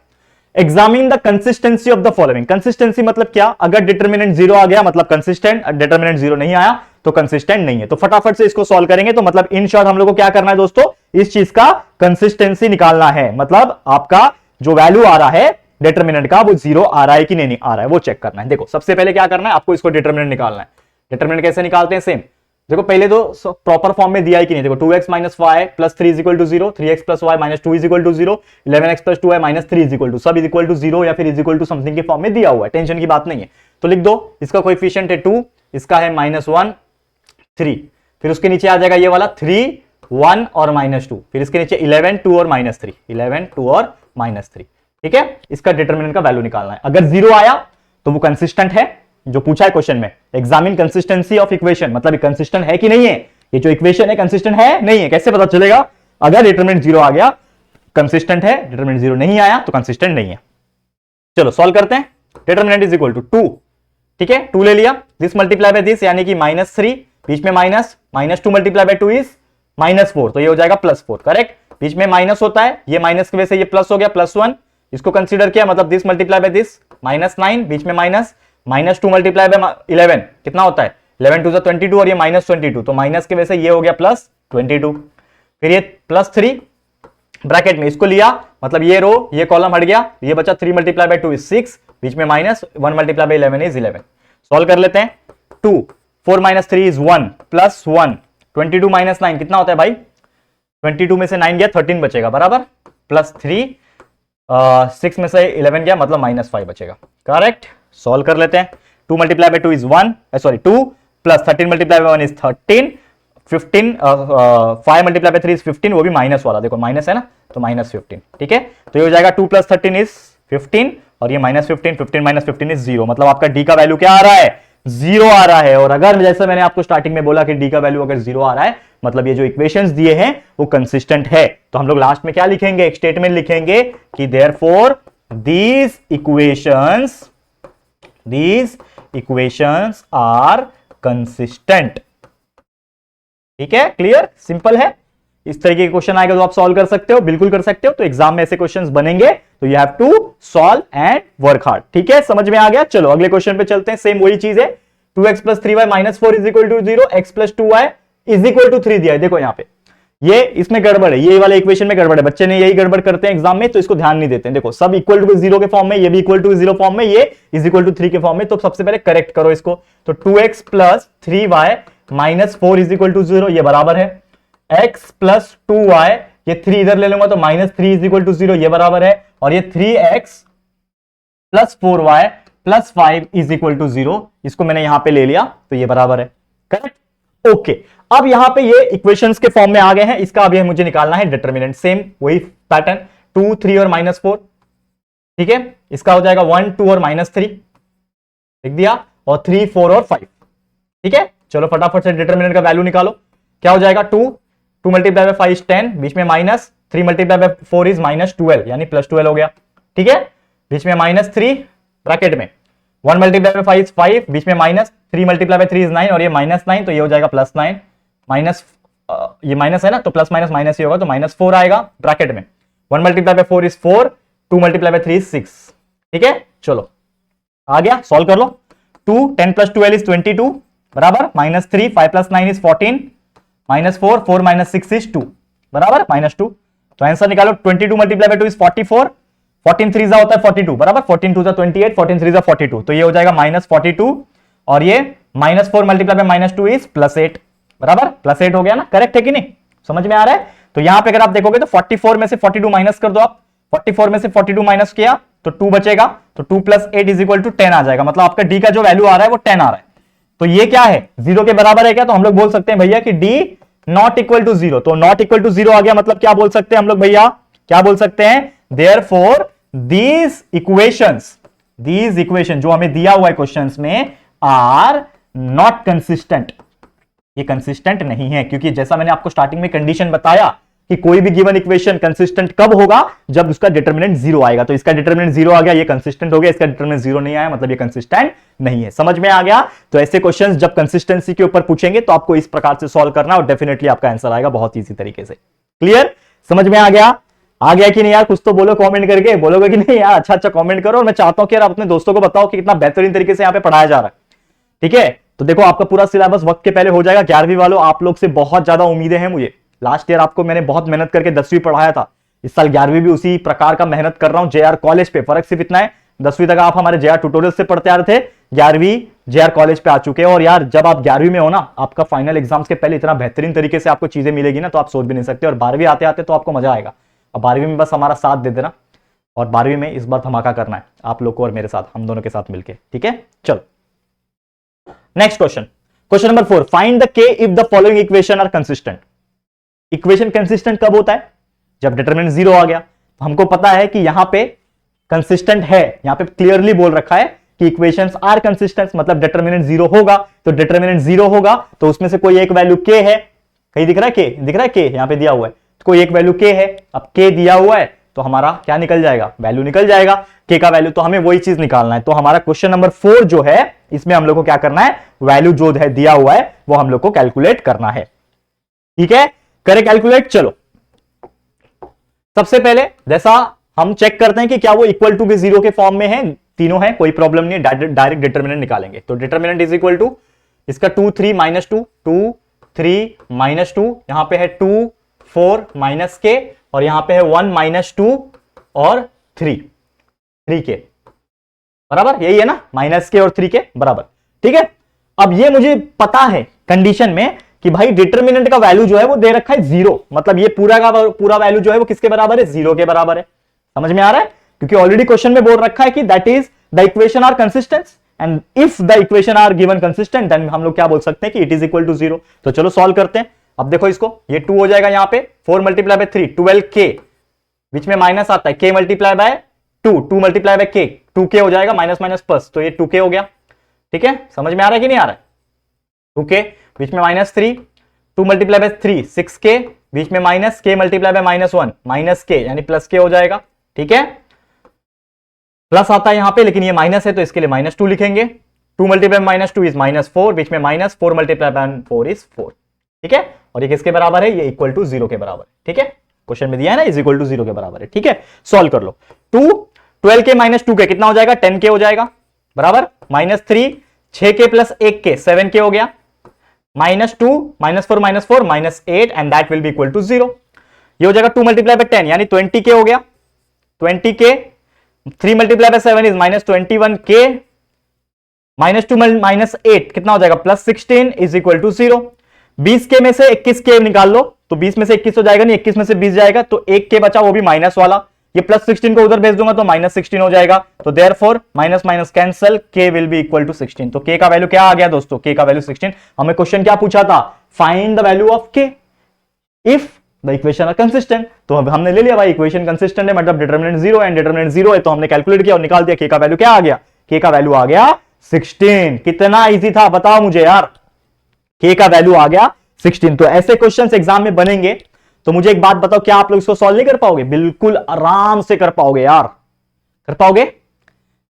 examine the consistency of the following. Consistency मतलब क्या, अगर डिटरमिनेंट 0 आ गया मतलब कंसिस्टेंट, डिटरमिनेंट 0 नहीं आया तो कंसिस्टेंट नहीं है। तो फटाफट से इसको सॉल्व करेंगे। तो मतलब इन शॉर्ट हम लोग को क्या करना है दोस्तों, इस चीज का कंसिस्टेंसी निकालना है। मतलब आपका जो वैल्यू आ रहा है डिटरमिनेंट का, वो 0 आ रहा है कि नहीं आ रहा है, वो चेक करना है। देखो सबसे पहले क्या करना है, आपको इसको डिटरमिनेंट निकालना है। डिटरमिनेंट कैसे निकालते हैं, सेम देखो पहले तो प्रॉपर फॉर्म में दिया है कि नहीं। देखो 2x minus y plus 3 is equal to 0, 3x plus y minus 2 is equal to 0, 11x plus 2y minus 3 is equal to, सब इज इक्वल टू 0 या फिर इज इक्वल टू समथिंग के फॉर्म में दिया हुआ है, टेंशन की बात नहीं है। तो लिख दो, इसका कोएफिशिएंट है 2, इसका है -1 3, फिर उसके नीचे आ जाएगा ये वाला 3 1 और -2, फिर इसके नीचे 11 2 और -3, 11 2 और -3। ठीक है, इसका डिटरमिनेंट का वैल्यू निकालना है। अगर 0 आया तो वो कंसिस्टेंट है, जो पूछा है क्वेश्चन में, एग्जामिन कंसिस्टेंसी ऑफ इक्वेशन, मतलब कंसिस्टेंट है कि नहीं है, ये जो इक्वेशन है कंसिस्टेंट है नहीं है, कैसे पता चलेगा। अगर डिटरमिनेंट 0 आ गया कंसिस्टेंट है, डिटरमिनेंट 0 नहीं आया तो कंसिस्टेंट नहीं है। चलो सॉल्व करते हैं। डिटरमिनेंट इज इक्वल टू 2, ठीक है 2 ले लिया, दिस मल्टीप्लाई बाय दिस यानी कि -3, बीच में -2 मल्टीप्लाई बाय 2 इज -4, तो ये हो जाएगा +4, करेक्ट। बीच में माइनस होता है, ये माइनस की वजह से ये प्लस हो गया, +1, इसको कंसीडर किया, मतलब दिस मल्टीप्लाई बाय दिस -9, बीच में -2 मल्टीप्लाई बाय 11 कितना होता है, 11 2 22 और ये -22, तो माइनस की वजह से ये हो गया +22, फिर ये +3 ब्रैकेट में इसको लिया, मतलब ये रो ये कॉलम हट गया, ये बचा 3 मल्टीप्लाई बाय 2 इज 6, बीच में -1 मल्टीप्लाई बाय 11 इज 11। सॉल्व कर लेते हैं। 2 4 - 3 इज 1 +1, 22 - 9 कितना होता है भाई, 22 में से 9 गया 13 बचेगा बराबर, +3 6 में से 11 गया मतलब -5 बचेगा, करेक्ट। सॉल्व कर लेते हैं। 2 multiply by 2 is 1, sorry 2 plus 13 multiply by 1 is 13, 15 5 multiply bye 3 is 15, वो भी माइनस वाला, देखो माइनस है ना, तो -15, ठीक है। तो ये हो जाएगा 2 + 13 इज 15 और ये -15, 15 - 15 इज 0, मतलब आपका डी का वैल्यू क्या आ रहा है, 0 आ रहा है। और अगर जैसे मैंने आपको स्टार्टिंग में बोला कि डी का वैल्यू अगर 0 आ रहा है, मतलब ये जो इक्वेशंस दिए हैं वो कंसिस्टेंट है, तो हम लोग लास्ट में क्या लिखेंगे, एक स्टेटमेंट लिखेंगे कि therefore these equations are consistent। ठीक है, क्लियर, सिंपल है। इस तरीके के क्वेश्चन आएगा तो आप सॉल्व कर सकते हो, बिल्कुल कर सकते हो। तो एग्जाम में ऐसे क्वेश्चंस बनेंगे तो you have to solve and work hard. ठीक है, समझ में आ गया। चलो अगले क्वेश्चन पे चलते हैं। सेम वही चीज है, 2x + 3y - 4 is equal to 0, x + 2y is equal to 3 दिया है। देखो यहां पे ये इसमें गड़बड़ है, ये वाले इक्वेशन में गड़बड़ है, बच्चे ने यही गड़बड़ करते हैं एग्जाम में, तो इसको ध्यान नहीं देते हैं। देखो सब इक्वल टू 0 के फॉर्म में, ये भी इक्वल टू 0 फॉर्म में, ये इज इक्वल टू 3 के फॉर्म में, तो सबसे पहले करेक्ट करो इसको। तो 2x + 3y - 4 is equal to 0, ये बराबर है। x + 2y, ये 3 इधर ले लूंगा तो -3 इज इक्वल टू 0, ये बराबर है। और ये 3x + 4y + 5 is equal to 0, इसको मैंने यहां पे ले लिया तो ये बराबर है, करेक्ट। ओके, अब यहां पे ये इक्वेशंस के फॉर्म में आ गए हैं, इसका अभी मुझे निकालना है डिटरमिनेंट। सेम वही पैटर्न, 2 3 और -4, ठीक है। इसका हो जाएगा 1 2 और -3 लिख दिया, और 3 4 और 5, ठीक है। चलो फटाफट से डिटरमिनेंट का वैल्यू निकालो। क्या हो जाएगा, 2 × 5 इज 10, बीच में माइनस, 3 × 4 इज -12 यानी +12 हो गया, ठीक है। बीच में -3 ब्रैकेट में, 1 × 5 इज 5, बीच में माइनस, 3 × 3 इज 9 और ये -9, तो ये हो जाएगा +9, माइनस ये माइनस है ना, तो प्लस माइनस माइनस ही होगा, तो -4 आएगा ब्रैकेट में। 1 × 4 इज 4, 2 × 3 इज 6, ठीक है। चलो आ गया, सॉल्व कर लो। 2 10 + 12 इज 22 बराबर, -3 5 + 9 इज 14, -4 4 - 6 इज 2 बराबर -2। तो आंसर निकालो, 22 × 2 इज 44, 14 3 होता है 42 बराबर, 14 2 28, 14 3 42, तो ये हो जाएगा -42, और ये -4 × -2 इज +8 बराबर, +8 हो गया ना, करेक्ट है कि नहीं, समझ में आ रहा है। तो यहां पे अगर आप देखोगे तो 44 में से 42 माइनस कर दो आप, 44 में से 42 माइनस किया तो 2 बचेगा, तो 2 + 8 इज इक्वल टू 10 आ जाएगा, मतलब आपका डी का जो वैल्यू आ रहा है वो 10 आ रहा है। तो ये क्या है, 0 के बराबर है क्या, तो हम लोग बोल सकते हैं भैया कि डी नॉट इक्वल टू 0, तो नॉट इक्वल टू 0 आ गया, मतलब क्या बोल सकते हैं हम लोग भैया, क्या बोल सकते हैं, देयरफॉर these equation जो हमें दिया हुआ है क्वेश्चंस में आर नॉट कंसिस्टेंट, ये कंसिस्टेंट नहीं है, क्योंकि जैसा मैंने आपको स्टार्टिंग में कंडीशन बताया कि कोई भी गिवन इक्वेशन कंसिस्टेंट कब होगा, जब उसका डिटरमिनेंट 0 आएगा। तो इसका डिटरमिनेंट 0 आ गया, ये कंसिस्टेंट हो गया, इसका डिटरमिनेंट 0 नहीं आया, मतलब ये कंसिस्टेंट नहीं है। समझ में आ गया। तो ऐसे क्वेश्चंस जब कंसिस्टेंसी के ऊपर पूछेंगे तो आपको इस प्रकार से सॉल्व करना, और डेफिनेटली आपका आंसर आएगा बहुत ईजी तरीके से। क्लियर, समझ में आ गया कि नहीं यार, कुछ तो बोलो कमेंट करके, बोलोगे कि नहीं यार, अच्छा कमेंट करो। और मैं चाहता हूं कि यार आप अपने दोस्तों को बताओ कि कितना बेहतरीन तरीके से यहाँ पे पढ़ाया जा रहा है, ठीक है। तो देखो आपका पूरा सिलेबस वक्त के पहले हो जाएगा। 11वीं वालों, आप लोग से बहुत ज्यादा उम्मीदें हैं मुझे। लास्ट ईयर आपको मैंने बहुत मेहनत करके 10वीं पढ़ाया था, इस साल 11वीं भी उसी प्रकार का मेहनत कर रहा हूं जेआर कॉलेज पे। फर्क सिर्फ इतना है, 10वीं तक आप हमारे जेआर ट्यूटोरियल से पढ़ते आ रहे थे, 11वीं जेआर कॉलेज पे आ चुके हैं। और यार जब आप 11वीं में हो ना, आपका फाइनल एग्जाम्स के पहले इतना बेहतरीन तरीके से आपको चीजें मिलेगी ना, तो आप सोच भी नहीं सकते। और 12वीं आते आते तो आपको मजा आएगा। अब 12वीं में बस हमारा साथ दे देना, और 12वीं में इस बार धमाका करना है आप लोग को और मेरे साथ, हम दोनों के साथ मिलके, ठीक है। चलो next question, question number 4, find the k if the following equation are consistent. Equation consistent कब होता है? जब डिटरमिनेंट 0 आ गया। हमको पता है कि यहां पे कंसिस्टेंट है, यहां पे क्लियरली बोल रखा है कि इक्वेशंस आर कंसिस्टेंट, मतलब डिटरमिनेंट 0 होगा। तो डिटरमिनेंट 0 होगा तो उसमें से कोई एक वैल्यू के है, कहीं दिख रहा है के, दिख रहा है के, यहां पे दिया हुआ है, तो कोई एक वैल्यू के है। अब के दिया हुआ है तो हमारा क्या निकल जाएगा? वैल्यू निकल जाएगा, के का वैल्यू। तो हमें वही चीज निकालना है। तो हमारा क्वेश्चन नंबर 4 जो है, इसमें हम लोग को क्या करना है? वैल्यू जो है दिया हुआ है वो हम लोग को कैलकुलेट करना है, ठीक है। करें कैलकुलेट। चलो सबसे पहले जैसा हम चेक करते हैं कि क्या वो इक्वल टू के 0 के फॉर्म में है, तीनों है, कोई प्रॉब्लम नहीं है, डायरेक्ट डिटरमिनेंट निकालेंगे। तो डिटरमिनेंट इज इक्वल टू इसका 2 3 -2, 2 3 -2, यहां पे है 2 4 माइनस के, और यहां पे है 1 -2 और 3 के बराबर, यही है ना, माइनस के और 3 के बराबर, ठीक है। अब ये मुझे पता है कंडीशन में कि भाई डिटरमिनेंट का वैल्यू जो है वो दे रखा है 0, मतलब ये पूरा का पूरा वैल्यू जो है वो किसके बराबर है? 0 के बराबर है। समझ में आ रहा है? क्योंकि ऑलरेडी क्वेश्चन में बोल रखा है कि that is the equation are consistent, and if the equation are given consistent then हम लोग क्या बोल सकते हैं कि इट इज इक्वल टू 0। तो चलो सॉल्व करते हैं। अब देखो इसको, ये 2 हो जाएगा यहां पे, 4 मल्टीप्लाई बाय 3 12 के, बीच में माइनस आता है, के मल्टीप्लाई बाय 2 2 मल्टीप्लाई बाय के, 2 के हो जाएगा, माइनस माइनस प्लस, तो ये 2 के हो गया, ठीक है। समझ में आ रहा है कि नहीं आ रहा है? 2 के बीच में -3, 2 मल्टीप्लाई बाय 3 6 के, बीच में माइनस के मल्टीप्लाई बाय -1 माइनस के, यानी प्लस के हो जाएगा, ठीक है। प्लस आता है यहां पे, लेकिन ये माइनस है तो इसके लिए -2 लिखेंगे। 2 मल्टीप्लाई बाय -2 इज -4, बीच में माइनस, 4 मल्टीप्लाई बाय 4 इज 4, ठीक है। और ये किसके बराबर है? ये इक्वल टू 0 के बराबर, ठीक है। क्वेश्चन में दिया है ना, इज इक्वल टू 0 के बराबर है, ठीक है। सॉल्व कर लो। 2 12 के -2 के कितना हो जाएगा? 10 के हो जाएगा बराबर, -3 6 के प्लस 1 के 7 के हो गया, -2 -4 -8 and that will be equal to 0। ये हो जाएगा 2 मल्टीप्लाई बाय 10 यानी 20 के हो गया, 20 के, 3 मल्टीप्लाई बाय 7 इज -21 के, -2 -8 कितना हो जाएगा? +16 इज इक्वल टू 0। 20 के में से 21 के निकाल लो, तो 20 में से 21 हो जाएगा नहीं, 21 में से 20 जाएगा, तो 1 के बचा, वो भी माइनस वाला, ये +16 को उधर भेज दूंगा तो -16 हो जाएगा। तो देयरफॉर माइनस माइनस कैंसल, के विल बी इक्वल टू 16। तो के का वैल्यू क्या आ गया दोस्तों? के का वैल्यू 16। हमें क्वेश्चन क्या पूछा था? Find the value of k if the equation are consistent. तो हमने ले लिया भाई, इक्वेशन कंसिस्टेंट है, मतलब डिटरमिनेंट 0 एंड डिटरमिनेंट 0 है, तो हमने कैलकुलेट किया और निकाल दिया। के का वैल्यू क्या आ गया? के का वैल्यू आ गया 16। कितना इजी था बताओ मुझे यार, के का वैल्यू आ गया 16। तो ऐसे क्वेश्चंस एग्जाम में बनेंगे, तो मुझे एक बात बताओ, क्या आप लोग इसको सॉल्व नहीं कर पाओगे? बिल्कुल आराम से कर पाओगे यार, कर पाओगे।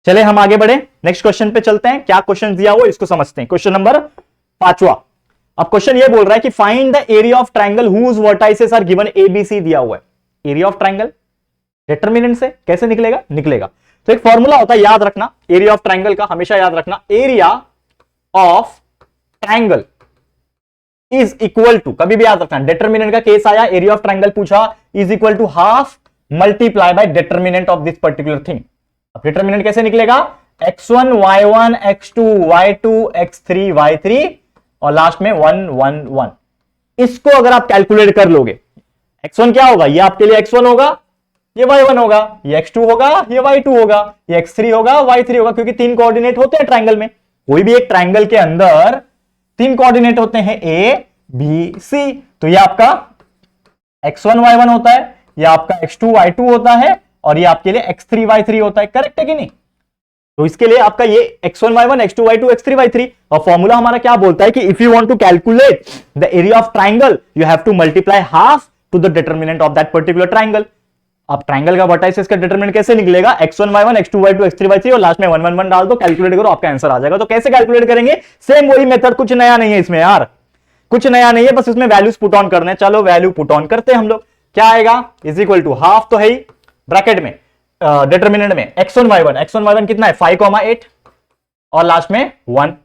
चले हम आगे बढ़े, नेक्स्ट क्वेश्चन पे चलते हैं। क्या क्वेश्चन दिया हुआ इसको समझते हैं। क्वेश्चन नंबर 5वां। अब क्वेश्चन ये बोल रहा है कि find the area of triangle whose vertices are given ABC दिया हुआ है। एरिया ऑफ ट्रायंगल डिटरमिनेंट से कैसे निकलेगा? निकलेगा तो एक फॉर्मूला होता है, याद रखना, एरिया ऑफ ट्रायंगल का हमेशा याद रखना। Area of triangle is equal to, कभी भी याद रखना, डिटरमिनेंट का केस आया, एरिया ऑफ ट्रायंगल पूछा, is equal to half multiply by determinant of this particular thing. अब डिटरमिनेंट कैसे निकलेगा? x1 y1 x2 y2 x3 y3 और लास्ट में 1 1 1। इसको अगर आप कैलकुलेट कर लोगे, x1 क्या होगा? ये आपके लिए x1 होगा, ये y1 होगा, ये x2 होगा, ये y2 होगा, ये x3 होगा, y3 होगा, क्योंकि 3 कोऑर्डिनेट होते हैं ट्रायंगल में। कोई भी एक ट्रायंगल के अंदर 3 कोऑर्डिनेट होते हैं, A B C। तो ये आपका x1 y1 होता है, ये आपका x2 y2 होता है, और ये आपके लिए x3 y3 होता है। करेक्ट है कि नहीं? तो इसके लिए आपका ये x1 y1 x2 y2 x3 y3, और फॉर्मूला हमारा क्या बोलता है कि if you want to calculate the area of triangle you have to multiply half to the determinant of that particular triangle. अब ट्रायंगल का वर्टाइसेस का डिटरमिनेंट कैसे निकलेगा? x1 y1 x2 y2 x3 y3 और लास्ट में 1 1 1 डाल दो, calculate करो, आपका आंसर आ जाएगा। तो कैसे कैलकुलेट करेंगे? सेम वही मेथड, कुछ नया नहीं है इसमें यार, कुछ नया नहीं है, बस इसमें वैल्यूज पुट ऑन करने। चलो वैल्यू पुट ऑन करते हैं हम लोग। क्या आएगा? इज इक्वल टू हाफ तो है ही ब्रैकेट में, डिटरमिनेंट में x1 y1 कितना है? 5 8 और लास्ट में 1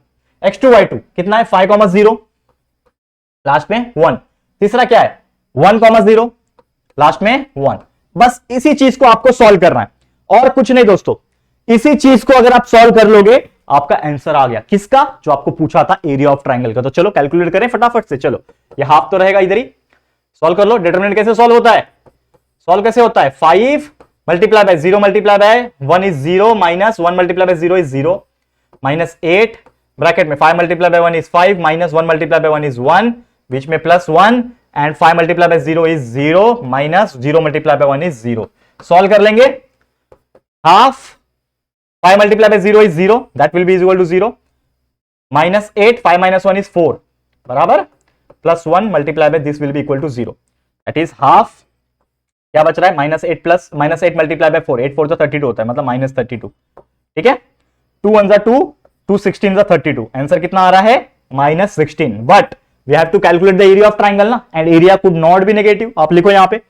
x2y2 कितना है 5,0 लास्ट में 1। तीसरा क्या है 1,0 लास्ट में 1। बस इसी चीज को आपको सॉल्व करना है और कुछ नहीं दोस्तों। इसी चीज को अगर आप सॉल्व कर लोगे आपका आंसर आ गया। किसका? जो आपको पूछा था एरिया ऑफ ट्रायंगल का। तो चलो कैलकुलेट करें फटाफट से। चलो ये हाफ तो रहेगा इधर ही, सॉल्व कर लो। डिटरमिनेंट कैसे सॉल्व होता है? सॉल्व कैसे होता है? 5 multiply by 0 multiply by 1 is 0 minus 1 multiply by 0 is 0 minus 8 bracket में 5 multiply by 1 is 5 minus 1 multiply by 1 is 1 बीच में plus 1 and 5 multiply by 0 is 0 minus 0 multiply by 1 is 0। Solve कर लेंगे। Half 5 multiply by 0 is 0 that will be equal to 0 minus 8 5 minus 1 is 4 बराबर plus 1 multiply by this will be equal to 0 that is half. क्या बच रहा है? Minus 8 multiply by 4 8 4 तो 32 होता है मतलब माइनस 32। ठीक है 2 1 2 2 16 32। आंसर कितना आ रहा है? Minus 16। But we have to calculate the area of triangle ना and area could not be negative. आप लिखो यहां पे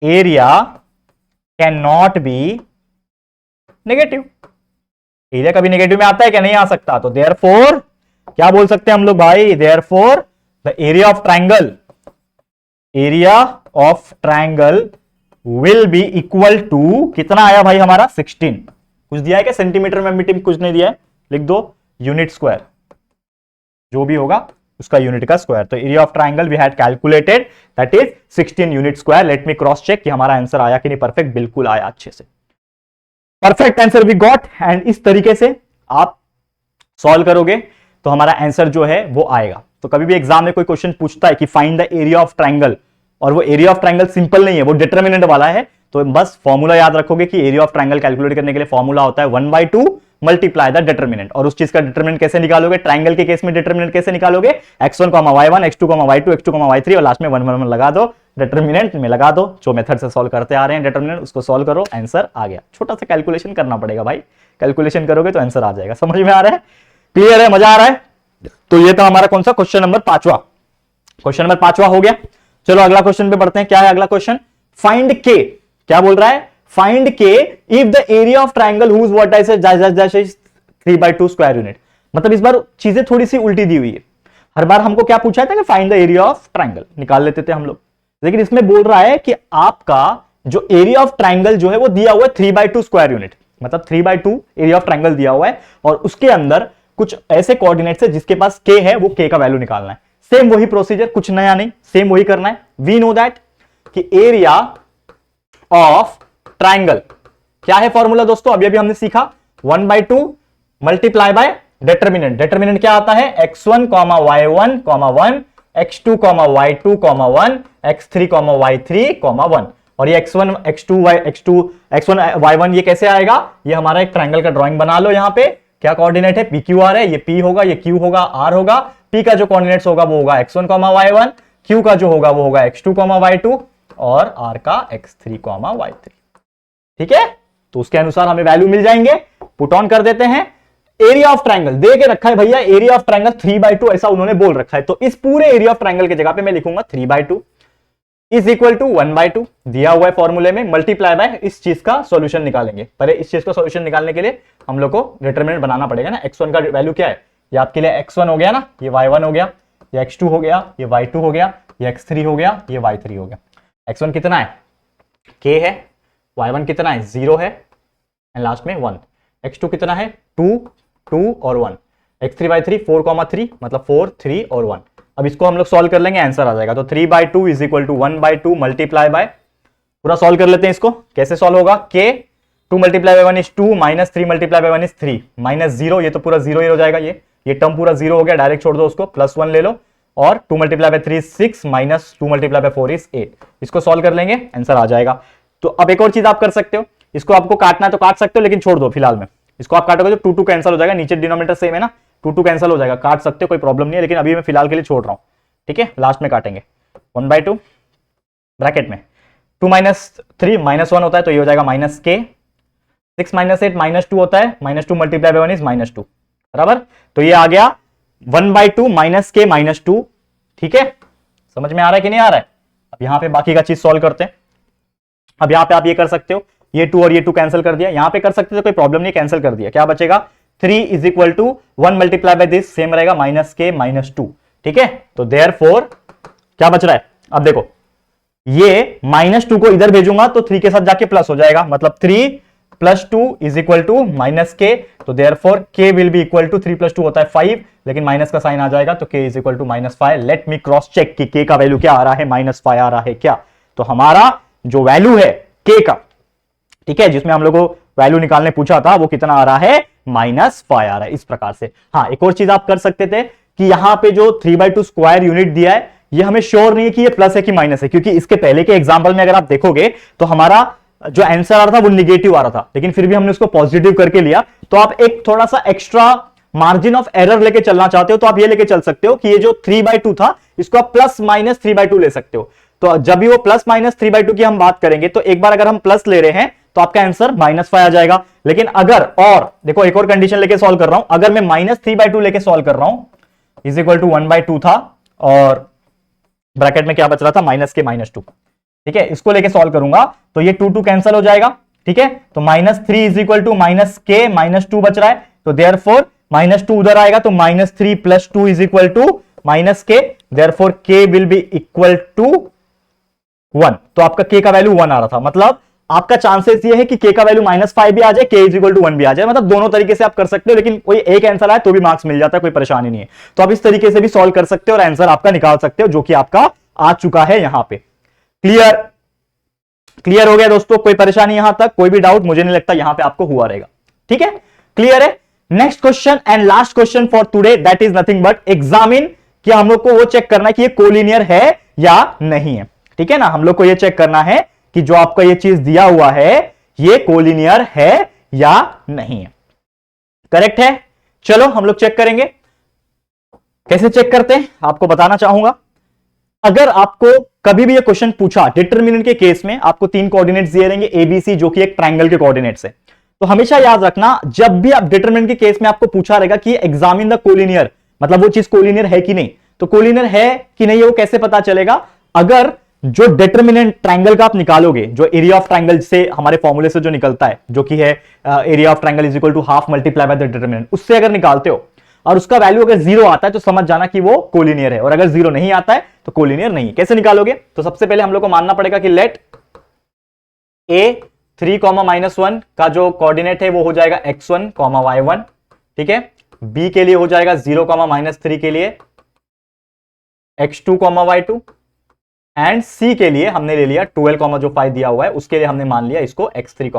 area can not be negative. Area कभी नेगेटिव में आता है क्या? नहीं आ सकता। तो देयरफॉर क्या बोल सकते हैं हम लोग भाई? Therefore the area of triangle will be equal to कितना आया भाई हमारा? 16। कुछ दिया है क्या? सेंटीमीटर में मीटर कुछ नहीं दिया है, लिख दो यूनिट स्क्वायर, जो भी होगा उसका यूनिट का स्क्वायर। तो area of triangle we had calculated that is 16 unit square. Let me cross check कि हमारा आंसर आया कि नहीं। परफेक्ट, बिल्कुल आया अच्छे से। Perfect answer we got. And इस तरीके से आप सॉल्व करोगे तो हमारा आंसर जो है वो आएगा। तो कभी भी एग्जाम में कोई क्वेश्चन पूछता है कि find the area of triangle, और वो एरिया ऑफ ट्रायंगल सिंपल नहीं है, वो डिटरमिनेंट वाला है, तो बस फॉर्मूला याद रखोगे कि एरिया ऑफ ट्रायंगल कैलकुलेट करने के लिए फॉर्मूला होता है 1/2 मल्टीप्लाई द डिटरमिनेंट। और उस चीज का डिटरमिनेंट कैसे निकालोगे? ट्रायंगल के केस में डिटरमिनेंट कैसे निकालोगे? x1, y1, x2, y2, x2, y3 और लास्ट में 1 1 1 लगा दो, डिटरमिनेंट में लगा दो। जो मेथड से सॉल्व करते आ रहे हैं डिटरमिनेंट, उसको सॉल्व करो, आंसर आ गया। छोटा सा कैलकुलेशन करना पड़ेगा भाई, कैलकुलेशन करोगे तो आंसर आ जाएगा। समझ में आ रहा है? क्लियर है? मजा आ रहा है? तो ये था हमारा कौन सा? क्वेश्चन नंबर 5वां। क्वेश्चन नंबर 5वां हो गया। चलो अगला क्वेश्चन पे बढ़ते हैं। क्या है अगला क्वेश्चन? फाइंड के। क्या बोल रहा है? Find k if the area of triangle whose vertices is 3/2 square unit. मतलब इस बार चीजें थोड़ी सी उल्टी दी हुई है। हर बार हमको क्या पूछा था कि find the area of triangle, निकाल लेते थे हम लोग। लेकिन इसमें बोल रहा है कि आपका जो एरिया ऑफ ट्रायंगल जो है वो दिया हुआ है 3/2 स्क्वायर यूनिट, मतलब 3/2 एरिया ऑफ ट्रायंगल दिया हुआ है और उसके अंदर कुछ ऐसे कोऑर्डिनेट्स है जिसके पास k है, वो k का वैल्यू निकालना है। सेम वही प्रोसीजर, कुछ नया नहीं, सेम वही करना है। वी नो दैट कि एरिया ऑफ ट्रायंगल क्या है फॉर्मूला दोस्तों? अभी अभी हमने सीखा 1/2 मल्टीप्लाई बाय डिटरमिनेंट। डिटरमिनेंट क्या आता है? x1, y1, 1, x2, y2, 1, x3, y3, 1। और ये x1, x1, y1 ये कैसे आएगा? ये हमारा एक ट्रायंगल का ड्राइंग बना लो। यहां पे क्या कोऑर्डिनेट है? PQR है, ये P होगा, ये Q होगा, R होगा। P का जो कोऑर्डिनेट्स होगा वो होगा x1, y1, Q का जो होगा वो होगा x2, y2 और R का x3, y3। ठीक है? तो उसके अनुसार हमें वैल्यू मिल जाएंगे। पुट ऑन कर देते हैं। एरिया ऑफ ट्रायंगल दे के रखा है भैया, एरिया ऑफ ट्रायंगल 3/2 ऐसा उन्होंने बोल रखा है। तो इस पूरे एरिया ऑफ ट्रायंगल की जगह पे मैं लिखूंगा 3/2 इज इक्वल टू 1/2 दिया हुआ है फॉर्मूले में, मल्टीप्लाई बाय इस चीज का सॉल्यूशन निकालेंगे। पहले इस चीज का सॉल्यूशन निकालने के लिए हम लोग को डिटरमिनेंट बनाना पड़ेगा ना। x1 का वैल्यू क्या है? ये आपके लिए x1 हो गया ना, ये y1 हो गया, ये x2 हो गया, ये y2 हो गया, ये x3 हो गया, ये y3 हो गया। x1 कितना है? k है। y1 कितना है? 0 है एंड लास्ट में 1। x2 कितना है? 2 और 1। x3 y3 4,3 मतलब 4 3 और 1। अब इसको हम लोग सॉल्व कर लेंगे, आंसर आ जाएगा। तो 3/2 is equal to 1/2 multiply by, पूरा सॉल्व कर लेते हैं इसको। कैसे सॉल्व होगा? k 2 multiply by 1 is 2 minus 3 multiply by 1 is 3 minus 0, ये तो पूरा 0 ही हो जाएगा। ये टर्म पूरा 0 हो गया, डायरेक्ट छोड़ दो उसको, प्लस 1 ले लो और 2 multiply bye 3 is 6 minus 2 multiply by 4 is 8। इसको सॉल्व कर लेंगे, आंसर आ जाएगा। तो अब एक और चीज आप कर सकते हो, इसको आपको काटना है तो काट सकते हो, लेकिन छोड़ दो फिलहाल में। इसको आप काटोगे तो 2 कैंसिल हो जाएगा, नीचे डिनोमिनेटर सेम है ना, 2 कैंसिल हो जाएगा। काट सकते हो, कोई प्रॉब्लम नहीं है, लेकिन अभी मैं फिलहाल के लिए छोड़ रहा हूं। ठीक है, लास्ट में काटेंगे। 1/2 ब्रैकेट में 2 माइनस 3 माइनस 1 होता है तो ये हो जाएगा माइनस k। 6 माइनस 8 माइनस 2 होता है, minus 2 multiply by 1 is minus 2 बराबर। तो ये आ गया 1/2 माइनस k माइनस 2। ठीक है, समझ में आ रहा है कि नहीं आ रहा है? अब यहां पे बाकी का चीज सॉल्व करते हैं। अब यहां पे आप ये कर सकते हो, ये 2 और ये 2 कैंसिल कर दिया, यहां पे कर सकते हो, कोई प्रॉब्लम नहीं, कैंसिल कर दिया। क्या बचेगा? 3 is equal to 1 multiply by this same रहेगा माइनस के माइनस 2। ठीक है, तो देयरफॉर क्या बच रहा है, अब देखो ये -2 को इधर भेजूंगा तो 3 के साथ जाके प्लस हो जाएगा, मतलब 3 plus 2 is equal to minus k, तो therefore k will be equal to 3 plus 2 होता है 5, लेकिन माइनस का साइन आ जाएगा तो k is equal to -5। Let me cross check कि k का वैल्यू क्या आ रहा है, -5 आ रहा है क्या। तो हमारा जो वैल्यू है k का, ठीक है, जिसमें हम लोग को वैल्यू निकालने पूछा था, वो कितना आ रहा है, -5 आ रहा है, इस प्रकार से। हाँ, एक और चीज आप कर सकते थे कि यहां पे जो 3/2 स्क्वायर यूनिट दिया है, ये हमें श्योर नहीं है कि ये प्लस है कि माइनस है, क्योंकि इसके पहले के एग्जांपल में अगर आप देखोगे तो हमारा जो आंसर आ रहा था वो निगेटिव आ रहा था, लेकिन फिर भी हमने उसको पॉजिटिव करके लिया। तो आप एक थोड़ा सा एक्स्ट्रा मार्जिन ऑफ एरर लेके चलना चाहते हो तो आप ये लेके चल सकते हो कि ये जो 3/2 था इसको आप प्लस माइनस 3/2 ले सकते हो। तो जब भी वो प्लस माइनस 3/2 की हम बात करेंगे तो एक बार अगर हम प्लस ले रहे हैं तो आपका आंसर -5 आ जाएगा। लेकिन अगर, और देखो एक और कंडीशन लेके सॉल्व कर रहा हूं, अगर मैं -3/2 लेके सॉल्व कर रहा हूं इज इक्वल टू 1/2 था और ब्रैकेट में क्या बच रहा था, माइनस के -2, ठीक है, इसको लेके सॉल्व करूंगा तो ये 2 कैंसिल हो जाएगा। ठीक है, तो -3 इज इक्वल टू माइनस के -2 बच रहा है, तो देयरफॉर -2 उधर आएगा तो -3 plus 2 is equal to minus k, therefore k will be equal to 1। तो आपका के का वैल्यू 1 आ रहा था, मतलब आपका चांसेस ये है कि के का वैल्यू -5 भी आ जाए, के इज इक्वल टू 1 भी आ जाए, मतलब दोनों तरीके से आप कर सकते हो, लेकिन कोई एक आंसर आए तो भी मार्क्स मिल जाता है, कोई परेशानी नहीं है। तो आप इस तरीके से भी सॉल्व कर सकते हो और आंसर आपका निकाल सकते हो, जो कि आपका आ चुका है यहां पे। क्लियर हो गया दोस्तों, कोई परेशानी यहां तक, कोई भी डाउट मुझे नहीं लगता यहां पे आपको हुआ रहेगा। ठीक है, क्लियर है। Next question and last question for today, that is nothing but examine, कि हम लोग को वो चेक करना है कि ये कोलिनियर है या नहीं है। ठीक है ना, हम लोग को ये चेक करना है कि जो आपका ये चीज दिया हुआ है ये कोलिनियर है या नहीं है। करेक्ट है, चलो हम लोग चेक करेंगे। कैसे चेक करते हैं आपको बताना चाहूंगा। अगर आपको कभी भी ये क्वेश्चन पूछा, डिटरमिनेंट के केस में आपको 3 कोऑर्डिनेट्स दिए रहेंगे ABC, जो कि एक ट्रायंगल के कोऑर्डिनेट्स है। तो हमेशा याद रखना, जब भी आप डिटरमिनेंट के केस में आपको पूछा रहेगा कि एग्जामिन द कोलिनियर, मतलब वो चीज कोलिनियर है कि नहीं, तो कोलिनियर है कि नहीं वो कैसे पता चलेगा, अगर जो डिटरमिनेंट ट्रायंगल का आप निकालोगे, जो एरिया ऑफ ट्रायंगल से हमारे फॉर्मूले से जो निकलता है, जो कि है area of triangle is equal to half multiply by the determinant, उससे अगर निकालते हो और उसका वैल्यू अगर 0 आता है तो समझ जाना कि वो कोलिनियर है, और अगर 0 नहीं आता है तो कोलिनियर नहीं है। कैसे निकालोगे, तो सबसे पहले हम लोग को मानना पड़ेगा कि लेट a 3, -1 का जो कोऑर्डिनेट है वो हो जाएगा x1, y1। ठीक है, b के लिए हो जाएगा 0, -3 के लिए x2, y2, एंड c के लिए हमने ले लिया 12, जो 5 दिया हुआ है उसके लिए हमने मान लिया इसको x3,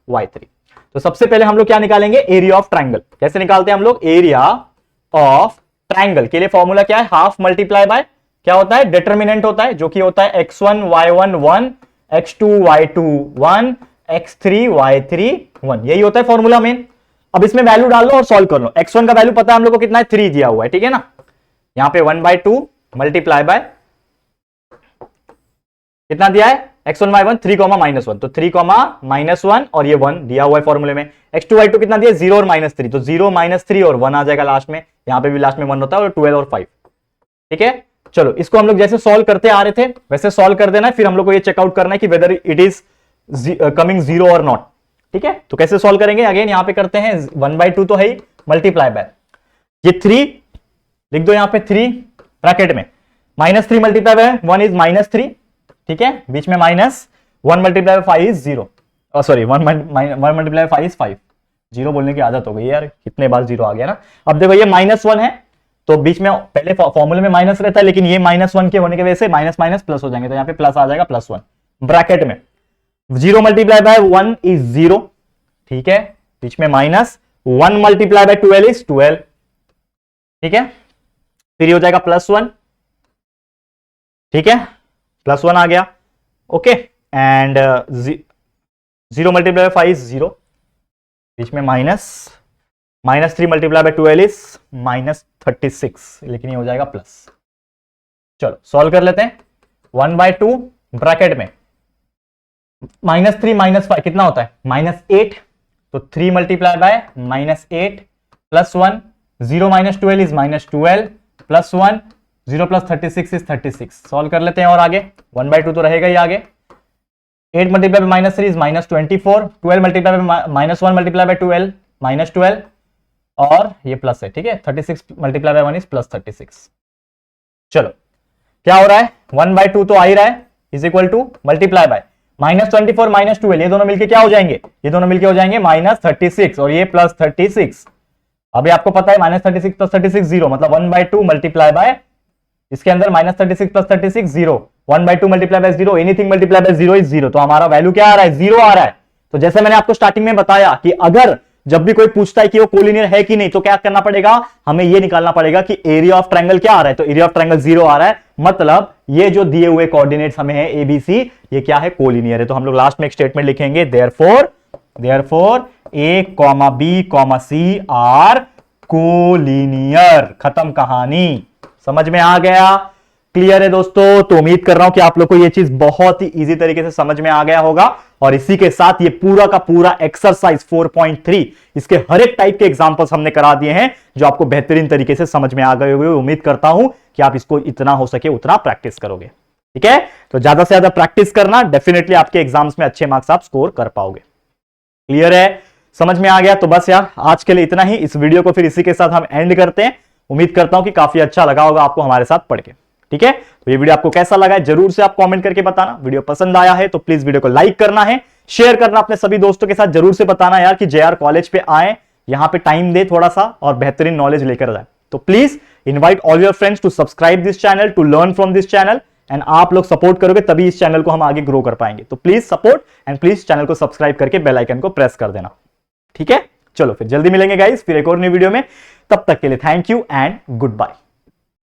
y3। तो सबसे पहले हम लोग क्या निकालेंगे, एरिया ऑफ ट्रायंगल। कैसे निकालते हैं हम लोग, एरिया ऑफ ट्रायंगल के लिए फॉर्मूला क्या है, हाफ मल्टीप्लाई बाय क्या होता है, डिटरमिनेंट होता है, जो कि होता है x1, y1 1, x2, y2 1, x3, y3 1, यही होता है फॉर्मूला मेन। अब इसमें वैल्यू डाल लो और सॉल्व कर लो। x1 का वैल्यू पता है हम लोग को कितना है, 3 दिया हुआ है, ठीक है ना, यहां पे 1/2 मल्टीप्लाई बाय कितना दिया है, x1, y1 3, -1, तो 3, -1 और ये 1 दिया हुआ है फॉर्मूले में। x2, y2 कितना दिया, 0 और -3, तो 0, -3 और 1 आ जाएगा लास्ट में, यहां पे भी लास्ट में 1 होता है, और 12 और 5। ठीक है, चलो इसको हम लोग जैसे सॉल्व करते आ रहे थे वैसे सॉल्व कर देना है, फिर हम लोग को ये चेकआउट करना है कि वेदर इट इज कमिंग 0 और नॉट। ठीक है, तो कैसे सॉल्व करेंगे, अगेन यहां पे करते हैं 1/2 तो है ही, मल्टीप्लाई बाय ये 3 लिख दो यहां पे 3 ब्रैकेट में, -3 मल्टीप्लाई बाय 1 इज -3। ठीक है, बीच में minus, 1 multiply bye 5 is 0, sorry 1 multiply bye 5 is 5। 0 बोलने की आदत हो गई यार, कितने बार 0 आ गया ना। अब देखो ये -1 है तो बीच में पहले फॉर्मूले में माइनस रहता है, लेकिन ये -1 के होने की वजह से माइनस माइनस प्लस हो जाएंगे, तो यहाँ पे प्लस आ जाएगा +1 ब्रैकेट में, 0 मल्टीप्लाई बाय 1 इज 0। ठीक है, बीच में माइनस, 1 मल्टीप्लाई बाय 12 इज 12। ठीक है, फिर ये हो जाएगा +1। ठीक है, +1 आ गया, okay, and 0 multiply bye 5 is 0, बीच में -3 मल्टीप्लाई बाय 12 इज -36, लेकिन ये हो जाएगा प्लस। चलो सॉल्व कर लेते हैं, 1/2 ब्रैकेट में -3 -5 कितना होता है, -8, तो 3 multiply bye -8 +1, 0 - 12 is -12 +1, 0 + 36 is 36। Solve कर लेते हैं और आगे 1/2 तो रहेगा ही आगे, 8 multiply by -3 is -24, 12 multiply by -1 multiply bye 12 -12, और ये प्लस है, ठीक है। 36 मल्टीप्लाई बाय 1 इज प्लस 36। चलो क्या हो रहा है, 1/2 तो आ ही रहा है, is equal to multiply by -24 -12, ये दोनों मिलके क्या हो जाएंगे, ये दोनों मिलके हो जाएंगे -36 और ये प्लस 36। अभी आपको पता है -36 प्लस 36 0, मतलब 1/2 मल्टीप्लाई बाय, इसके अंदर -36 plus 36 0, 1/2 multiply by 0, anything multiply by 0 is 0। तो हमारा वैल्यू क्या आ रहा है, 0 आ रहा है। तो जैसे मैंने आपको स्टार्टिंग में बताया कि अगर जब भी कोई पूछता है कि वो कोलिनियर है कि नहीं, तो क्या करना पड़ेगा, हमें ये निकालना पड़ेगा कि एरिया ऑफ ट्रायंगल क्या आ रहा है। तो एरिया ऑफ ट्रायंगल 0 आ रहा है, मतलब ये जो दिए हुए कोऑर्डिनेट्स हमें है ABC, ये क्या है, कोलिनियर है। तो हम लोग लास्ट में एक स्टेटमेंट लिखेंगे, therefore A, B, C are collinear. खत्म कहानी, समझ में आ गया, क्लियर है दोस्तों। तो उम्मीद कर रहा हूं कि आप लोग को यह चीज बहुत ही इजी तरीके से समझ में आ गया होगा। और इसी के साथ ये पूरा का पूरा एक्सरसाइज 4.3, इसके हर एक टाइप के एग्जांपल्स हमने करा दिए हैं जो आपको बेहतरीन तरीके से समझ में आ गए होंगे। उम्मीद करता हूं कि आप इसको इतना हो सके उतना प्रैक्टिस करोगे, ठीक है। तो ज्यादा से ज्यादा प्रैक्टिस करना, डेफिनेटली आपके एग्जाम्स में अच्छे मार्क्स आप स्कोर कर पाओगे। क्लियर है, समझ में आ गया। तो बस यार आज के लिए इतना ही, इस वीडियो को फिर इसी के साथ हम एंड करते हैं। उम्मीद करता हूं कि काफी अच्छा लगा होगा आपको हमारे साथ पढ़ के, ठीक है। तो ये वीडियो आपको कैसा लगा है जरूर से आप कमेंट करके बताना। वीडियो पसंद आया है तो प्लीज वीडियो को लाइक करना है, शेयर करना अपने सभी दोस्तों के साथ, जरूर से बताना यार कि JR कॉलेज पे आए, यहां पे टाइम दे थोड़ा सा और बेहतरीन नॉलेज लेकर जाए। तो please invite all your friends to subscribe this channel, to learn from this channel. And आप लोग सपोर्ट करोगे तभी इस चैनल को हम आगे ग्रो कर पाएंगे। तो please support and please channel को सब्सक्राइब करके बेल आइकन को प्रेस कर देना, ठीक है। चलो फिर जल्दी मिलेंगे गाइस, फिर एक और नई वीडियो में। तब तक के लिए thank you and good bye.